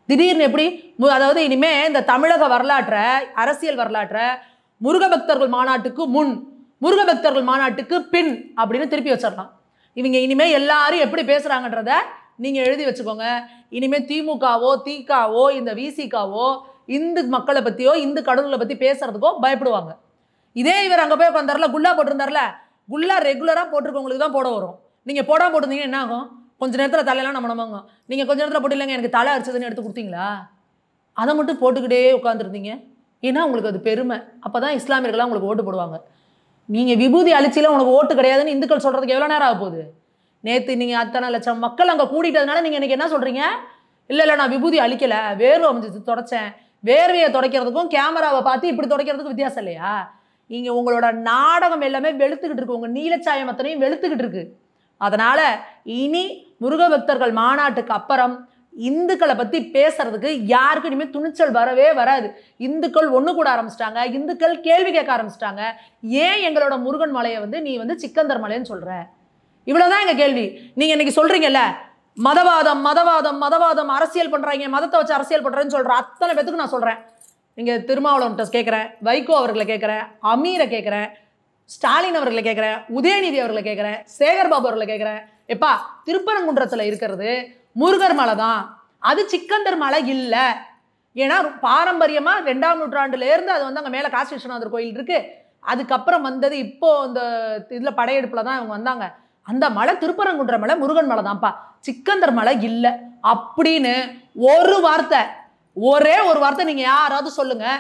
திடீர்னு எப்படி அதாவது இனிமேல் இந்த தமிழக வரலாற்றை அரசியல் வரலாற்றை முருக பக்தர்கள் மாநாட்டுக்கு முன் முருக பக்தர்கள் மாநாட்டுக்கு பின் அப்படின்னு திருப்பி வச்சிடலாம். இவங்க இனிமேல் எல்லாரும் எப்படி பேசுகிறாங்கன்றத நீங்கள் எழுதி வச்சுக்கோங்க. இனிமேல் திமுகவோ திகாவோ இந்த விசிகாவோ இந்து மக்களை பற்றியோ இந்து கடவுளை பற்றி பேசுறதுக்கோ பயப்படுவாங்க. இதே இவர் அங்கே போய் உட்காந்தார்ல, குல்லா போட்டிருந்தார்ல, குல்லா ரெகுலராக போட்டிருக்கவங்களுக்கு தான் போட வரும். நீங்கள் போடாமல் போட்டிருந்தீங்கன்னா என்ன ஆகும்? கொஞ்சம் நேரத்தில் தலையெல்லாம் நம்ம நம்பங்க. நீங்கள் கொஞ்சம் நேரத்தில் போட்டு இல்லைங்க எனக்கு தலை அரிச்சதுன்னு எடுத்து கொடுத்தீங்களா? அதை மட்டும் போட்டுக்கிட்டே உட்காந்துருந்தீங்க. ஏன்னா உங்களுக்கு அது பெருமை. அப்போ தான் இஸ்லாமியர்களாக உங்களுக்கு ஓட்டு போடுவாங்க. நீங்கள் விபூதி அழிச்சியில் உனக்கு ஓட்டு கிடையாதுன்னு இந்துக்கள் சொல்கிறதுக்கு எவ்வளோ நேரம் ஆக போகுது? நேற்று நீங்கள் அத்தனை லட்சம் மக்கள் அங்கே கூட்டிட்டதுனால நீங்கள் இன்றைக்கி என்ன சொல்கிறீங்க? இல்லை நான் விபூதி அழிக்கலை, வேர்வை அமைஞ்சு தொடச்சேன். வேர்வையை துடைக்கிறதுக்கும் கேமராவை பார்த்து இப்படி துடைக்கிறதுக்கு வித்தியாசம் இல்லையா? நீங்கள் உங்களோட நாடகம் எல்லாமே வெளுத்துக்கிட்டு இருக்கு. உங்கள் நீலச்சாயம் அத்தனையும் வெளுத்துக்கிட்டு இருக்கு. அதனால் இனி முருக பக்தர்கள் மாநாட்டுக்கு அப்புறம் இந்துக்களை பற்றி பேசுறதுக்கு யாருக்கு இனிமேல் துணிச்சல் வரவே வராது. இந்துக்கள் ஒன்று கூட ஆரம்பிச்சிட்டாங்க. இந்துக்கள் கேள்வி கேட்க ஆரம்பிச்சிட்டாங்க. ஏன் எங்களோட முருகன் மலையை வந்து நீ வந்து சிக்கந்தர் மலைன்னு சொல்கிற? இவ்வளோதான் எங்கள் கேள்வி. நீங்கள் இன்னைக்கு சொல்கிறீங்கல்ல, மதவாதம் மதவாதம் மதவாதம் அரசியல் பண்ணுறாங்க, மதத்தை வச்சு அரசியல் பண்ணுறேன்னு சொல்கிற அத்தனை பேத்துக்கு நான் சொல்கிறேன். நீங்கள் திருமாவளவன்ட்ட கேட்குறேன், வைகோ அவர்களை கேட்குறேன், அமீரை கேட்குறேன், ஸ்டாலின் அவர்களை கேட்குறேன், உதயநிதி அவர்களை கேட்குறேன், சேகர்பாபு அவர்களை கேட்குறேன். எப்பா திருப்பரங்குன்றத்தில் இருக்கிறது முருகர் மலை தான், அது சிக்கந்தர் மலை இல்லை. ஏன்னா பாரம்பரியமாக 2ஆம் நூற்றாண்டுலேருந்து அது வந்து அங்கே மேலே காசி விஸ்வநாதர் கோயில் இருக்குது. அதுக்கப்புறம் வந்தது இப்போது இந்த இதில் படையெடுப்பில் தான் இவங்க வந்தாங்க. அந்த மலை திருப்பரங்குன்ற மலை முருகன் மலை தான்ப்பா, சிக்கந்தர் மலை இல்லை அப்படின்னு ஒரு வார்த்தை, ஒரே ஒரு வார்த்தை நீங்கள் யாராவது சொல்லுங்கள்.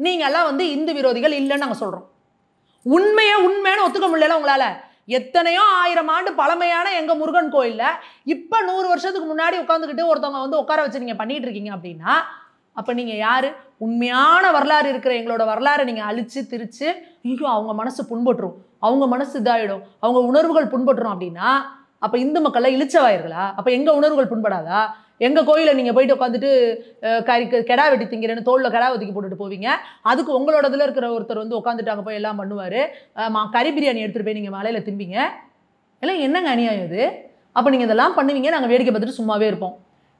நீங்கள்லாம் வந்து இந்து விரோதிகள் இல்லைன்னு நாங்கள் சொல்கிறோம். உண்மைன்னு ஒத்துக்க முடியல உங்களால். எத்தனையோ 1000 ஆண்டு பழமையான எங்கள் முருகன் கோயிலில் இப்போ 100 வருஷத்துக்கு முன்னாடி உட்காந்துக்கிட்டு ஒருத்தவங்க வந்து உட்கார வச்சு நீங்கள் பண்ணிகிட்டு இருக்கீங்க அப்படின்னா அப்போ நீங்கள் யார்? உண்மையான வரலாறு இருக்கிற எங்களோட வரலாறை நீங்கள் அழித்து திரிச்சு ஐயோ அவங்க மனசு புண்பட்டுரும், அவங்க மனசு இதாகிடும், அவங்க உணர்வுகள் புண்பட்டுரும் அப்படின்னா அப்போ இந்து மக்கள்லாம் இழிச்சவாயிருங்களா? அப்போ எங்கள் உணர்வுகள் புண்படாதா? எங்கள் கோயிலில் நீங்கள் போயிட்டு உட்காந்துட்டு கெடா வெட்டி திங்கிறேன்னு தோளில் கெடா ஒதுக்கி போட்டுட்டு போவீங்க. அதுக்கு உங்களோட இதில் இருக்கிற ஒருத்தர் வந்து உட்காந்துட்டு அங்கே போய் எல்லாம் பண்ணுவார். கறி பிரியாணி எடுத்துகிட்டு போய் நீங்கள் மலையில் திம்பிங்க. எல்லாம் என்னங்க அநியாயம் இது? அப்போ நீங்கள் இதெல்லாம் பண்ணுவீங்க, நாங்கள் வேடிக்கை பார்த்துட்டு சும்மாவே இருப்போம்.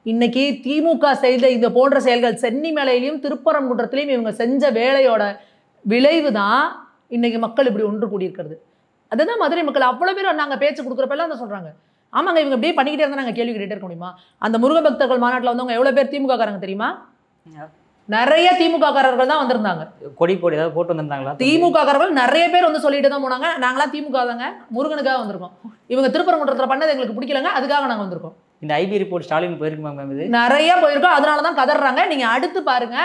இன்றைக்கி திமுக செய்த இந்த போன்ற செயல்கள் சென்னி மலையிலையும் திருப்பரங்குன்றத்திலையும் இவங்க செஞ்ச வேலையோட விளைவு தான் இன்றைக்கி மக்கள் இப்படி ஒன்று கூடியிருக்கிறது. அதுதான் மதுரை மக்கள் அவ்வளோ பேர் நாங்கள் பேச்சு கொடுக்குறப்பெல்லாம் தான் சொல்கிறாங்க. ஆமாங்க இவங்க இப்படியே பண்ணிக்கிட்டே இருந்தால் நாங்கள் கேள்வி கேட்டுகிட்டே இருக்க முடியுமா? அந்த முருக பக்தர்கள் மாநாட்டில் வந்தவங்க எவ்வளோ பேர் திமுக காரங்க தெரியுமா? நிறைய திமுக காரர்கள் தான் வந்திருந்தாங்க. கொடி ஏதாவது போட்டு வந்திருந்தாங்களா? திமுக காரர்கள் நிறைய பேர் வந்து சொல்லிட்டு தான் போனாங்க, நாங்களாம் திமுக தாங்க, முருகனுக்காக வந்திருக்கோம், இவங்க திருப்பரங்குன்றத்தில் பண்ணது எங்களுக்கு பிடிக்கலங்க, அதுக்காக நாங்கள் வந்திருக்கோம். இந்த ஐபி ரிப்போர்ட் ஸ்டாலின் போயிருக்குமா மேம்? இது நிறைய போயிருக்கோம், அதனால தான் கதறாங்க. நீங்கள் அடுத்து பாருங்க,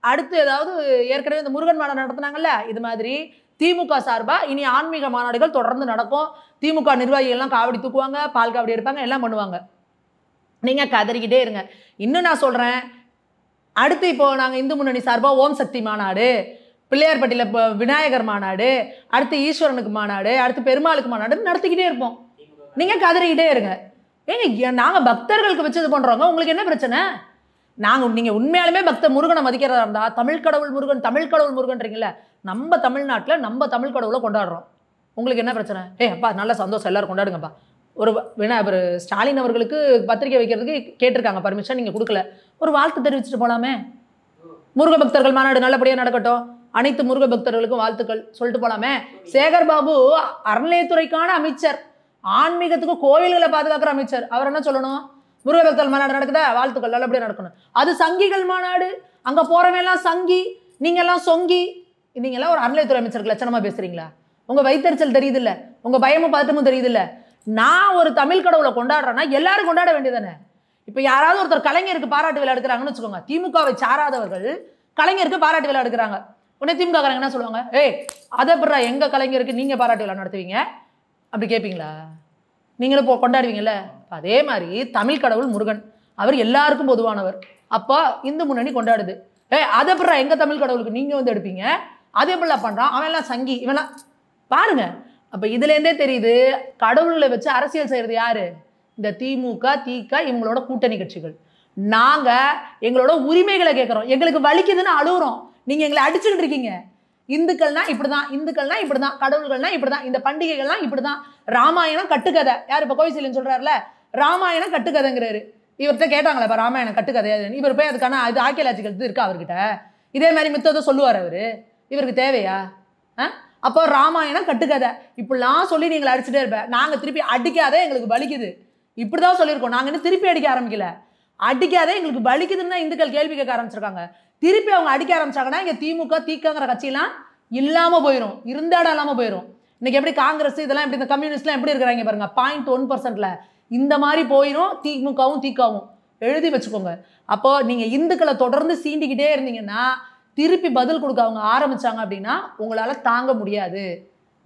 அடுத்து ஏதாவது ஏற்கனவே இந்த முருகன் மாநாடு நடத்துனாங்கல்ல, இது மாதிரி திமுக சார்பாக இனி ஆன்மீக மாநாடுகள் தொடர்ந்து நடக்கும். திமுக நிர்வாகிகள்லாம் காவடி தூக்குவாங்க, பால் காவடி எடுப்பாங்க, எல்லாம் பண்ணுவாங்க. நீங்கள் கதறிக்கிட்டே இருங்க. இன்னும் நான் சொல்கிறேன், அடுத்து இப்போது நாங்கள் இந்து முன்னணி சார்பாக ஓம் சக்தி மாநாடு, பிள்ளையார்பட்டியில் இப்போ விநாயகர் மாநாடு, அடுத்து ஈஸ்வரனுக்கு மாநாடு, அடுத்து பெருமாளுக்கு மாநாடு நடத்திக்கிட்டே இருப்போம். நீங்கள் கதறிக்கிட்டே இருங்க. ஏங்க நாங்கள் பக்தர்களுக்கு வச்சு இது பண்ணுறோங்க, உங்களுக்கு என்ன பிரச்சனை? நீங்கள் உண்மையாலுமே முருகனை மதிக்கிறதா இருந்தால் தமிழ் கடவுள் முருகன்றீங்கள, நம்ம தமிழ்நாட்டில் நம்ம தமிழ் கடவுளை கொண்டாடுறோம், உங்களுக்கு என்ன பிரச்சனை? அப்பா நல்ல சந்தோஷம், எல்லோரும் கொண்டாடுங்கப்பா. ஒரு ஸ்டாலின் அவர்களுக்கு பத்திரிக்கை வைக்கிறதுக்கு கேட்டிருக்காங்க பர்மிஷன், நீங்கள் கொடுக்கல, ஒரு வாழ்த்து தெரிவிச்சுட்டு போகலாமே. முருக பக்தர்கள் மாநாடு நல்லபடியாக நடக்கட்டும், அனைத்து முருக பக்தர்களுக்கும் வாழ்த்துக்கள் சொல்லிட்டு போகலாமே. சேகர்பாபு அறநிலையத்துறைக்கான அமைச்சர், ஆன்மீகத்துக்கு கோவில்களை பாதுகாக்கிற அமைச்சர், அவர் என்ன சொல்லணும்? முருக பக்தர்கள் மாநாடு நடக்குதா, வாழ்த்துக்கள் நல்லபடியாக நடக்கணும். அது சங்கிகள் மாநாடு, அங்கே போகிறவெல்லாம் சங்கி, நீங்கள்லாம் சொங்கி, நீங்கள்லாம் ஒரு அறநிலையத்துறை அமைச்சருக்கு லட்சணமாக பேசுகிறீங்களா? உங்கள் வைத்தறிச்சல் தெரியுது இல்லை, உங்கள் பயமும் பதட்டமும் தெரியுது இல்லை. நான் ஒரு தமிழ் கடவுளை கொண்டாடுறேன்னா எல்லாரும் கொண்டாட வேண்டியதானே. இப்போ யாராவது ஒருத்தர் கலைஞருக்கு பாராட்டு விழா எடுக்கிறாங்கன்னு வச்சுக்கோங்க, திமுகவை சாராதவர்கள் கலைஞருக்கு பாராட்டு விழா எடுக்கிறாங்க, உடனே திமுக காரங்க என்ன சொல்லுவாங்க? அதை பிறா எங்கள் கலைஞருக்கு நீங்கள் பாராட்டு விழா நடத்துவீங்க அப்படி கேட்பீங்களா? நீங்களும் கொண்டாடுவீங்கல்ல. அதே மாதிரி தமிழ் கடவுள் முருகன், அவர் எல்லாருக்கும் பொதுவானவர். அப்போ இந்து முன்னணி கொண்டாடுது, அதை பிறா எங்கள் தமிழ் கடவுளுக்கு நீங்கள் வந்து எடுப்பீங்க, அதே பிள்ளை பண்ணுறான், அவன்லாம் சங்கி, இவெல்லாம் பாருங்க. அப்போ இதுலேருந்தே தெரியுது கடவுளை வச்சு அரசியல் செய்கிறது யாரு? இந்த திமுக, திக இவங்களோட கூட்டணி கட்சிகள். நாங்க எங்களோட உரிமைகளை கேட்குறோம். எங்களுக்கு வலிக்குதுன்னு அழுகுறோம். நீங்க எங்களை அடிச்சுக்கிட்டு இருக்கீங்க. இந்துக்கள்னா இப்படிதான், இந்துக்கள்னா இப்படிதான், கடவுள்கள்னா இப்படிதான், இந்த பண்டிகைகள்லாம் இப்படிதான். ராமாயணம் கட்டுக்கதை. யார் இப்போ கோவிசீலன் சொல்றாருல, ராமாயணம் கட்டுக்கதைங்கிறாரு. இவர்கிட்ட கேட்டாங்களா இப்போ ராமாயணம் கட்டுக்கதையாதுன்னு? இவர் போய் அதுக்கான இது ஆர்கியாலஜிக்கல் இது இருக்கா அவர்கிட்ட? இதே மாதிரி மித்தத்தை சொல்லுவார் அவரு. இவருக்கு தேவையா? அப்போ ராமாயணம் கட்டுக்கதை இப்படிலாம் சொல்லி நீங்கள் அடிச்சுட்டே இருப்பேன். நாங்கள் திருப்பி அடிக்காதே, எங்களுக்கு வலிக்குது, இப்படிதான் சொல்லியிருக்கோம். நாங்கள் இன்னும் திருப்பி அடிக்க ஆரம்பிக்கல. அடிக்காதே எங்களுக்கு வலிக்குதுன்னு தான் இந்துக்கள் கேள்வி கேட்க ஆரம்பிச்சிருக்காங்க. திருப்பி அவங்க அடிக்க ஆரம்பிச்சாங்கன்னா இங்கே திமுக, திகங்கிற கட்சியெல்லாம் இல்லாமல் போயிடும், இருந்தாடம் இல்லாமல் போயிடும். இன்னைக்கு எப்படி காங்கிரஸ் இதெல்லாம் எப்படி, இந்த கம்யூனிஸ்ட்லாம் எப்படி இருக்கிறாங்க பாருங்க, 0.1%ல இந்த மாதிரி போயிடும். திமுகவும் திகவும் எழுதி வச்சுக்கோங்க. அப்போ நீங்க இந்துக்களை தொடர்ந்து சீண்டிக்கிட்டே இருந்தீங்கன்னா, திருப்பி பதில் கொடுக்க அவங்க ஆரம்பிச்சாங்க அப்படின்னா உங்களால தாங்க முடியாது.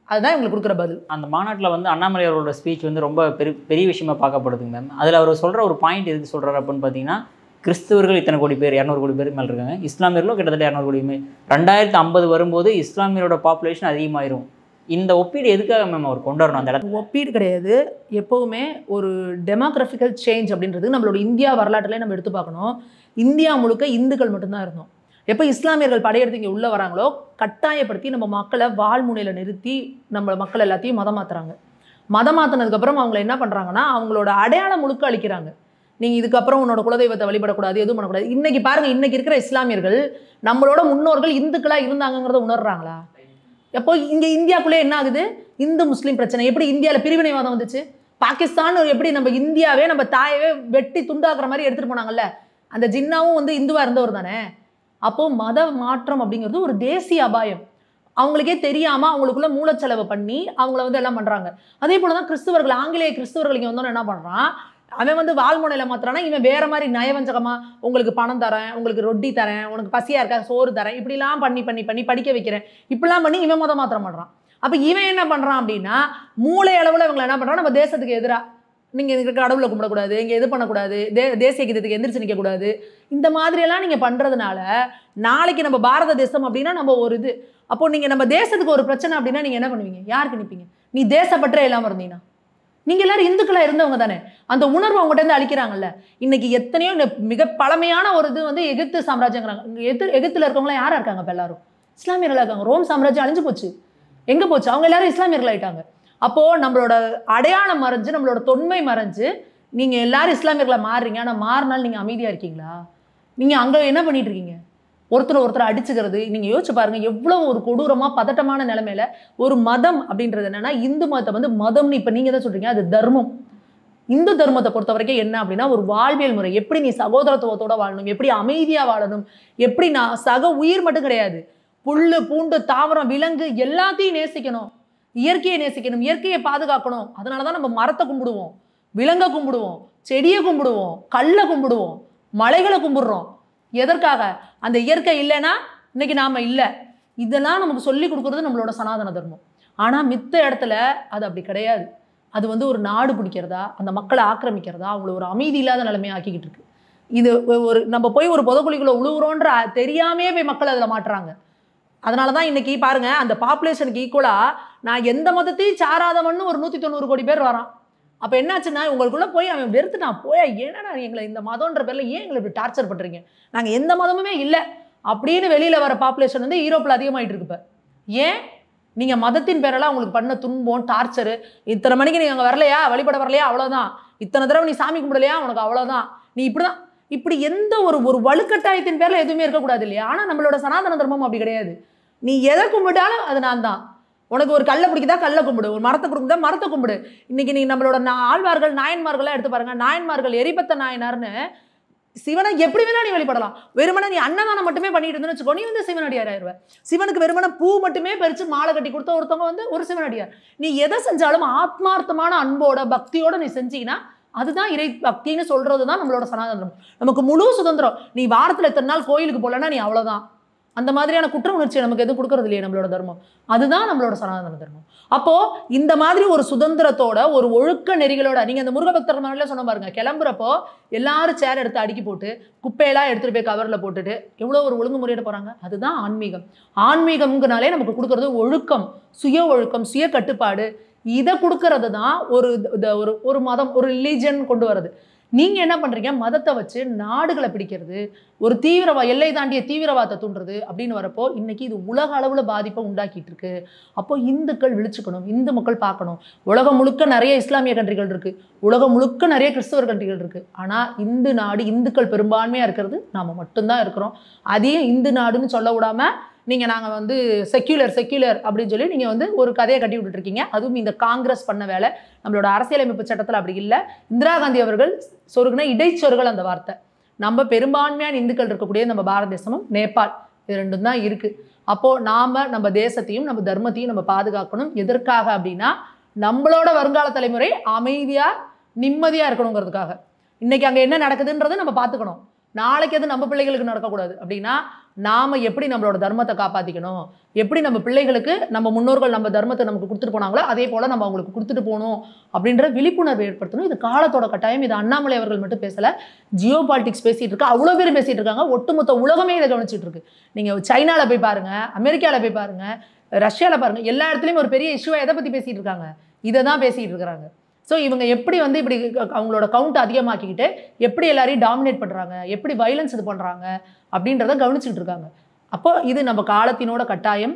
அதுதான் இவங்களுக்கு கொடுக்குற பதில். அந்த மாநாட்டில் வந்து அண்ணாமலை அவரோட ஸ்பீச் வந்து ரொம்ப பெரிய விஷயமா பார்க்கப்படுதுங்க மேம். அதில் அவர் சொல்கிற ஒரு பாயிண்ட் எதுக்கு சொல்கிறாரு அப்படின்னு பார்த்தீங்கன்னா, கிறிஸ்தவர்கள் இத்தனை கோடி பேர், 200 கோடி பேர் மேலே இருக்காங்க, இஸ்லாமியர்களும் கிட்டத்தட்ட 200 கோடி பேர், 2050 வரும்போது இஸ்லாமியரோட பாப்புலேஷன் அதிகமாயிரும். இந்த ஒப்பீடு எதுக்காக மேம் அவர் கொண்டு வரணும் அந்த இடத்துல? ஒப்பீடு கிடையாது. எப்போவுமே ஒரு டெமோக்ராஃபிக்கல் சேஞ்ச் அப்படின்றது நம்மளோட இந்தியா வரலாற்றிலே நம்ம எடுத்து பார்க்கணும். இந்தியா முழுக்க இந்துக்கள் மட்டும்தான் இருந்தோம். எப்போ இஸ்லாமியர்கள் படையெடுத்து இங்கே உள்ளே வராங்களோ, கட்டாயப்படுத்தி நம்ம மக்களை வாழ்முனையில் நிறுத்தி நம்ம மக்கள் எல்லாத்தையும் மதம் மாற்றுறாங்க. மதம் மாற்றினதுக்கப்புறம் அவங்கள என்ன பண்ணுறாங்கன்னா, அவங்களோட அடையாளம் முழுக்க அளிக்கிறாங்க. நீங்கள் இதுக்கப்புறம் உன்னோட குலதெய்வத்தை வழிபடக்கூடாது, எதுவும் பண்ணக்கூடாது. இன்றைக்கி பாருங்கள், இன்றைக்கி இருக்கிற இஸ்லாமியர்கள் நம்மளோட முன்னோர்கள் இந்துக்களாக இருந்தாங்கிறத உணர்றாங்களா? எப்போ இங்கே இந்தியாவுக்குள்ளே என்ன ஆகுது? இந்து முஸ்லீம் பிரச்சனை. எப்படி இந்தியாவில் பிரிவினைவாதம் வந்துச்சு? பாகிஸ்தான் எப்படி நம்ம இந்தியாவே நம்ம தாயவே வெட்டி துண்டாக்குற மாதிரி எடுத்துகிட்டு போனாங்கல்ல, அந்த ஜின்னாவும் வந்து இந்துவாக இருந்தவர் தானே. அப்போது மத மாற்றம் அப்படிங்கிறது ஒரு தேசிய அபாயம். அவங்களுக்கே தெரியாமல் அவங்களுக்குள்ள மூலச்செலவு பண்ணி அவங்கள வந்து எல்லாம் பண்ணுறாங்க. அதே போல் தான் கிறிஸ்துவர்கள், ஆங்கிலேய கிறிஸ்துவர்கள் இங்கே வந்தோன்னு என்ன பண்ணுறான், அவன் வந்து வாழ்முனையில் மாத்திரானா, இவன் வேறு மாதிரி நயவஞ்சகமாக உங்களுக்கு பணம் தரேன், உங்களுக்கு ரொட்டி தரேன், உனக்கு பசியாக இருக்கா சோறு தரேன், இப்படிலாம் பண்ணி பண்ணி பண்ணி படிக்க வைக்கிறேன், இப்படிலாம் பண்ணி இவன் மதம் மாத்திரம் பண்ணுறான். அப்போ இவன் என்ன பண்ணுறான் அப்படின்னா, மூளை அளவில் இவங்களை என்ன பண்ணுறான், நம்ம தேசத்துக்கு எதிராக நீங்கள் இதுக்கு கடவுளை கும்பிடக்கூடாது, இங்கே இது பண்ணக்கூடாது, தேசிய கீதத்துக்கு எந்திரிச்சு நிற்கக்கூடாது, இந்த மாதிரியெல்லாம் நீங்கள் பண்ணுறதுனால நாளைக்கு நம்ம பாரத தேசம் அப்படின்னா நம்ம ஒரு இது. அப்போது நீங்கள் நம்ம தேசத்துக்கு ஒரு பிரச்சனை அப்படின்னா நீங்கள் என்ன பண்ணுவீங்க? யாருக்கு நிற்பீங்க? நீ தேசப்பற்றே இல்லாமல் இருந்தீங்கன்னா நீங்கள் எல்லாரும் இந்துக்களாக இருந்தவங்க தானே. அந்த உணர்வு அவங்ககிட்ட இருந்து அளிக்கிறாங்கல்ல. இன்னைக்கு எத்தனையோ மிக பழமையான ஒரு இது வந்து எகிப்து சாம்ராஜ்யங்கிறாங்க. எகிப்தில் இருக்கவங்களாம் யாராக இருக்காங்க? இப்போ எல்லாரும் இஸ்லாமியர்களாக இருக்காங்க. ரோம் சாம்ராஜ்யம் அழிஞ்சு போச்சு. எங்கே போச்சு? அவங்க எல்லாரும் இஸ்லாமியர்கள் ஆகிட்டாங்க. அப்போது நம்மளோட அடையாளம் மறைஞ்சு, நம்மளோட தொன்மை மறைஞ்சு, நீங்கள் எல்லாரும் இஸ்லாமியர்களை மாறுறீங்க. ஆனால் மாறினாலும் நீங்கள் அமைதியாக இருக்கீங்களா? நீங்கள் அங்கே என்ன பண்ணிட்டு இருக்கீங்க? ஒருத்தர் அடிச்சுக்கிறது. நீங்கள் யோசிச்சு பாருங்கள், எவ்வளோ ஒரு கொடூரமாக பதட்டமான நிலைமையில ஒரு மதம் அப்படின்றது என்னென்னா, இந்து மதத்தை வந்து மதம்னு இப்போ நீங்கள் தான் சொல்கிறீங்க, அது தர்மம். இந்து தர்மத்தை பொறுத்த வரைக்கும் என்ன அப்படின்னா, ஒரு வாழ்வியல் முறை. எப்படி நீ சகோதரத்துவத்தோடு வாழணும், எப்படி அமைதியாக வாழணும், எப்படி நான் சக உயிர் மட்டும் கிடையாது, புல்லு பூண்டு தாவரம் விலங்கு எல்லாத்தையும் நேசிக்கணும், இயற்கையை நேசிக்கணும், இயற்கையை பாதுகாக்கணும். அதனால தான் நம்ம மரத்தை கும்பிடுவோம், விலங்கை கும்பிடுவோம், செடியை கும்பிடுவோம், கல்லை கும்பிடுவோம், மலைகளை கும்பிடுறோம். எதற்காக? அந்த இயற்கை இல்லைன்னா இன்னைக்கு நாம் இல்லை. இதெல்லாம் நமக்கு சொல்லி கொடுக்குறது நம்மளோட சனாதன தர்மம். ஆனால் மித்த இடத்துல அது அப்படி கிடையாது. அது வந்து ஒரு நாடு பிடிக்கிறதா, அந்த மக்களை ஆக்கிரமிக்கிறதா, அவங்கள ஒரு அமைதி இல்லாத நிலைமையை ஆக்கிக்கிட்டு இருக்கு. இது ஒரு நம்ம போய் ஒரு புதக்குழிக்குள்ள உழுவுறோன்ற தெரியாமே போய் மக்கள் அதில் மாட்டுறாங்க. அதனால தான் இன்னைக்கு பாருங்க, அந்த பாப்புலேஷனுக்கு ஈக்குவலாக நான் எந்த மதத்தையும் சாராதவன்னு ஒரு 190 கோடி பேர் வரான். அப்போ என்னாச்சுன்னா, உங்களுக்குள்ளே போய் அவன் வெறுத்துட்டான். போய் என்னடா எங்களை இந்த மதம்ன்ற பேரில் ஏன் எங்களை இப்படி டார்ச்சர் பண்ணுறீங்க, நாங்கள் எந்த மதமுமே இல்லை அப்படின்னு வெளியில் வர பாப்புலேஷன் வந்து யூரோப்பில் அதிகமாகிட்டு இருக்கு. இப்போ ஏன்? நீங்கள் மதத்தின் பேரெல்லாம் உங்களுக்கு பண்ண துன்பம், டார்ச்சரு, இத்தனை மணிக்கு நீங்கள் அங்கே வரலையா, வழிபட வரலையா, அவ்வளோதான், இத்தனை தடவை நீ சாமி கும்பிடலையா, உனக்கு அவ்வளோதான், நீ இப்படி தான், இப்படி எந்த ஒரு வலுக்கட்டாயத்தின் பேரில் எதுவுமே இருக்கக்கூடாது இல்லையா? ஆனால் நம்மளோட சனாதன தர்மம் அப்படி கிடையாது. நீ எதை கும்பிட்டாலும் அது நான் தான். உனக்கு ஒரு கல்லை பிடிக்குதா, கல்லை கும்பிடு, ஒரு மரத்தை கொடுக்குதா, மரத்தை கும்பிடு. இன்னைக்கு நீங்கள் நம்மளோட ஆழ்வார்கள் நாயன்மார்கள்லாம் எடுத்து பாருங்க. நாயன்மார்கள் எரிபத்த நாயனார்னு சிவனை எப்படி வேணா நீ வழிபடலாம். வெறுமனை நீ அன்னதானம் மட்டுமே பண்ணிட்டு இருந்தேன்னு வச்சுக்கோ, நீ வந்து சிவனடியார் ஆயிடுவேன். சிவனுக்கு வெறுமனை பூ மட்டுமே பறிச்சு மாலை கட்டி கொடுத்த ஒருத்தவங்க வந்து ஒரு சிவனடியார். நீ எதை செஞ்சாலும் ஆத்மார்த்தமான அன்போட பக்தியோட நீ செஞ்சீங்கன்னா அதுதான் இறை பக்தின்னு சொல்றது தான் நம்மளோட சனாதனம். நமக்கு முழு சுதந்திரம். நீ வாரத்தில் எத்தனை நாள் கோயிலுக்கு போகலன்னா நீ அவ்வளோதான். அந்த மாதிரியான குற்ற உணர்ச்சியை நமக்கு எதுவும் கொடுக்கறது இல்லையே நம்மளோட தர்மம். அதுதான் நம்மளோட சனாதன தர்மம். அப்போ இந்த மாதிரி ஒரு சுதந்திரத்தோட ஒரு ஒழுக்க நெறிகளோட நீங்க அந்த முருகபக்தர் மாதிரிலாம் சொன்ன பாருங்க, கிளம்புறப்போ எல்லாரும் சேர் எடுத்து அடுக்கி போட்டு குப்பையெல்லாம் எடுத்துட்டு போய் கவர்ல போட்டுட்டு எவ்வளோ ஒரு ஒழுங்குமுறையோட போறாங்க. அதுதான் ஆன்மீகம். ஆன்மீகம்னாலே நமக்கு கொடுக்கறது ஒழுக்கம், சுய ஒழுக்கம், சுய கட்டுப்பாடு. இதை கொடுக்கறது தான் ஒரு மதம், ஒரு ரிலீஜன் கொண்டு வர்றது. நீங்கள் என்ன பண்ணுறீங்க, மதத்தை வச்சு நாடுகளை பிடிக்கிறது, ஒரு எல்லை தாண்டிய தீவிரவாதத்தை தூண்டுறது அப்படின்னு வரப்போ இன்னைக்கு இது உலக அளவில் பாதிப்பை உண்டாக்கிட்டு இருக்கு. அப்போ இந்துக்கள் விழிச்சுக்கணும், இந்து மக்கள் பார்க்கணும். உலகம் முழுக்க நிறைய இஸ்லாமிய கண்ட்ரிகள் இருக்குது, உலகம் முழுக்க நிறைய கிறிஸ்தவர் கண்ட்ரிகள் இருக்குது. ஆனால் இந்து நாடு, இந்துக்கள் பெரும்பான்மையாக இருக்கிறது நாம் மட்டும்தான் இருக்கிறோம். அதையும் இந்து நாடுன்னு சொல்ல விடாமல் நீங்கள் நாங்கள் வந்து செக்யூலர் அப்படின்னு சொல்லி நீங்கள் வந்து ஒரு கதையை கட்டி விட்டுருக்கீங்க. அதுவும் இந்த காங்கிரஸ் பண்ண வேலை. நம்மளோட அரசியலமைப்பு சட்டத்தில் அப்படி இல்லை. இந்திரா காந்தி அவர்கள் சொருகுன இடைச்சொருகள் அந்த வார்த்தை. நம்ம பெரும்பான்மையான இந்துக்கள் இருக்கக்கூடிய நம்ம பாரத தேசமும் நேபாள், இது ரெண்டும் தான் இருக்குது. அப்போது நாம் நம்ம தேசத்தையும் நம்ம தர்மத்தையும் நம்ம பாதுகாக்கணும். எதற்காக அப்படின்னா நம்மளோட வருங்கால தலைமுறை அமைதியாக நிம்மதியாக இருக்கணுங்கிறதுக்காக. இன்றைக்கி அங்கே என்ன நடக்குதுன்றதை நம்ம பார்த்துக்கணும். நாளைக்கு அது நம்ம பிள்ளைகளுக்கு நடக்கக்கூடாது. அப்படின்னா நாம் எப்படி நம்மளோட தர்மத்தை காப்பாற்றிக்கணும், எப்படி நம்ம பிள்ளைகளுக்கு நம்ம முன்னோர்கள் நம்ம தர்மத்தை நமக்கு கொடுத்துட்டு போனாங்களோ அதே போல் நம்ம அவங்களுக்கு கொடுத்துட்டு போகணும் அப்படின்ற விழிப்புணர்வு ஏற்படுத்தணும். இது காலத்தோட கட்டாயம். இது அண்ணாமலை அவர்கள் மட்டும் பேசலை, ஜியோ பாலிட்டிக்ஸ் பேசிகிட்டு இருக்கு, அவ்வளோ பேர் பேசிகிட்டு இருக்காங்க. ஒட்டுமொத்த உலகமே இதை கவனிச்சிட்டு இருக்கு. நீங்கள் சைனாவில் போய் பாருங்கள், அமெரிக்காவில் போய் பாருங்கள், ரஷ்யாவில் பாருங்கள், எல்லா இடத்துலையும் ஒரு பெரிய இஷ்யூவை எதை பற்றி பேசிகிட்டு இருக்காங்க, இதை தான் பேசிகிட்டு இருக்கிறாங்க. ஸோ இவங்க எப்படி வந்து இப்படி அவங்களோட கவுண்ட் அதிகமாக்கிக்கிட்டு எப்படி எல்லாரையும் டாமினேட் பண்ணுறாங்க, எப்படி வைலன்ஸ் இது பண்ணுறாங்க அப்படின்றத கவனிச்சுட்டு இருக்காங்க. அப்போ இது நம்ம காலத்தினோட கட்டாயம்.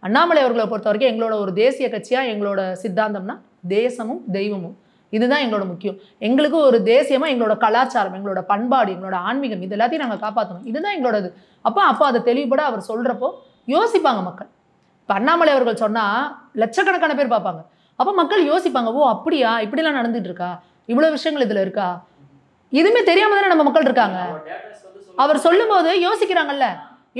அண்ணாமலை அவர்களை பொறுத்த வரைக்கும் எங்களோட ஒரு தேசிய கட்சியாக எங்களோட சித்தாந்தம்னா தேசமும் தெய்வமும், இதுதான் எங்களோட முக்கியம். எங்களுக்கு ஒரு தேசியமாக எங்களோட கலாச்சாரம், எங்களோட பண்பாடு, எங்களோட ஆன்மீகம், இது எல்லாத்தையும் நாங்கள் காப்பாற்றணும். இதுதான் எங்களோடது. அப்போ அதை தெளிவுபட அவர் சொல்கிறப்போ யோசிப்பாங்க மக்கள். இப்போ அண்ணாமலை அவர்கள் சொன்னால் லட்சக்கணக்கான பேர் பார்ப்பாங்க. அப்போ மக்கள் யோசிப்பாங்க, ஓ அப்படியா, இப்படிலாம் நடந்துட்டு இருக்கா, இவ்வளோ விஷயங்கள் இதில் இருக்கா, எதுவுமே தெரியாம தானே நம்ம மக்கள் இருக்காங்க. அவர் சொல்லும்போது யோசிக்கிறாங்கல்ல.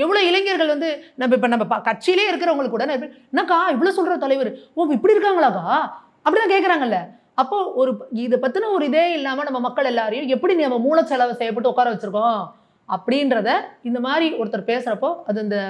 எவ்வளோ இளைஞர்கள் வந்து நம்ம கட்சியிலே இருக்கிறவங்களுக்கு கூட என்னக்கா இவ்வளோ சொல்கிற தலைவர், ஓ இப்படி இருக்காங்களாக்கா அப்படிலாம் கேட்குறாங்கல்ல. அப்போது இதை பற்றின ஒரு இதே இல்லாமல் நம்ம மக்கள் எல்லாரையும் எப்படி நம்ம மூலச்செலவை செய்யப்பட்டு உட்கார வச்சுருக்கோம் அப்படின்றத இந்த மாதிரி ஒருத்தர் பேசுகிறப்போ அது இந்த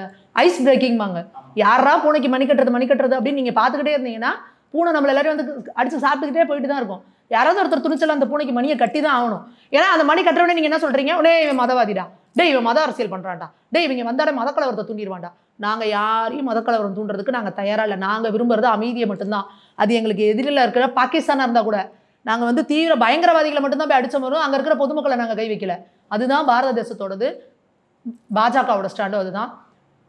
ஐஸ் பிரேக்கிங்பாங்க. யாரா பூனைக்கு மணி கட்டுறது அப்படின்னு நீங்கள் பார்த்துக்கிட்டே இருந்தீங்கன்னா பூனை நம்மள எல்லாரும் வந்து அடிச்சு சாப்பிட்டுக்கிட்டே போயிட்டு தான் இருக்கும். யாராவது ஒருத்தர் துணிச்சலாம் அந்த பூனைக்கு மணியை கட்டி தான் ஆகணும். ஏன்னா அந்த மணி கட்டுறவனே நீங்கள் என்ன சொல்கிறீங்க, உடனே இவன் மதவாதிடா, இவன் மத அரசியல் பண்ணுறான்டா, இவங்க வந்தாலே மதக்கலவரத்தை தூண்டிடுவான்டா. நாங்கள் யாரையும் மதக்கலவரம் தூண்டுறதுக்கு நாங்கள் தயாராக இல்லை. நாங்கள் விரும்புறது அமைதியை மட்டும்தான். அது எங்களுக்கு எதிரில் இருக்கிற பாகிஸ்தானாக இருந்தால் கூட நாங்கள் வந்து தீவிர பயங்கரவாதிகளை மட்டும்தான் போய் அடிச்ச வரும். அங்கே இருக்கிற பொதுமக்களை நாங்கள் கை வைக்கல. அதுதான் பாரத தேசத்தோடது, பாஜகவோட ஸ்டாண்டும் அதுதான்.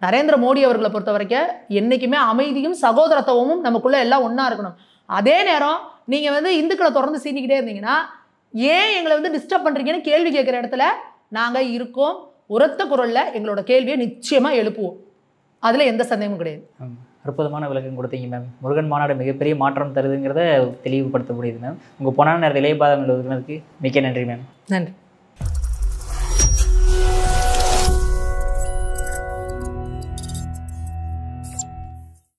நரேந்திர மோடி அவர்களை பொறுத்த வரைக்கும் என்றைக்குமே அமைதியும் சகோதரத்துவமும் நமக்குள்ளே எல்லாம் ஒன்றா இருக்கணும். அதே நேரம் நீங்கள் வந்து இந்துக்களை தொடர்ந்து சீனிக்கிட்டே இருந்தீங்கன்னா ஏன் எங்களை வந்து டிஸ்டர்ப் பண்ணுறீங்கன்னு கேள்வி கேட்குற இடத்துல நாங்கள் இருக்கோம். உரத்த குரலில் எங்களோட கேள்வியை நிச்சயமாக எழுப்புவோம். அதில் எந்த சந்தேகமும் கிடையாது. அற்புதமான விளக்கம் கொடுத்தீங்க மேம். முருகன் மாநாடு மிகப்பெரிய மாற்றம் தருதுங்கிறத தெளிவுபடுத்த முடியுது மேம். உங்கள் பொன்னான நேரத்தில் இளையபாதம் எழுதுனதுக்கு மிக்க நன்றி மேம். நன்றி.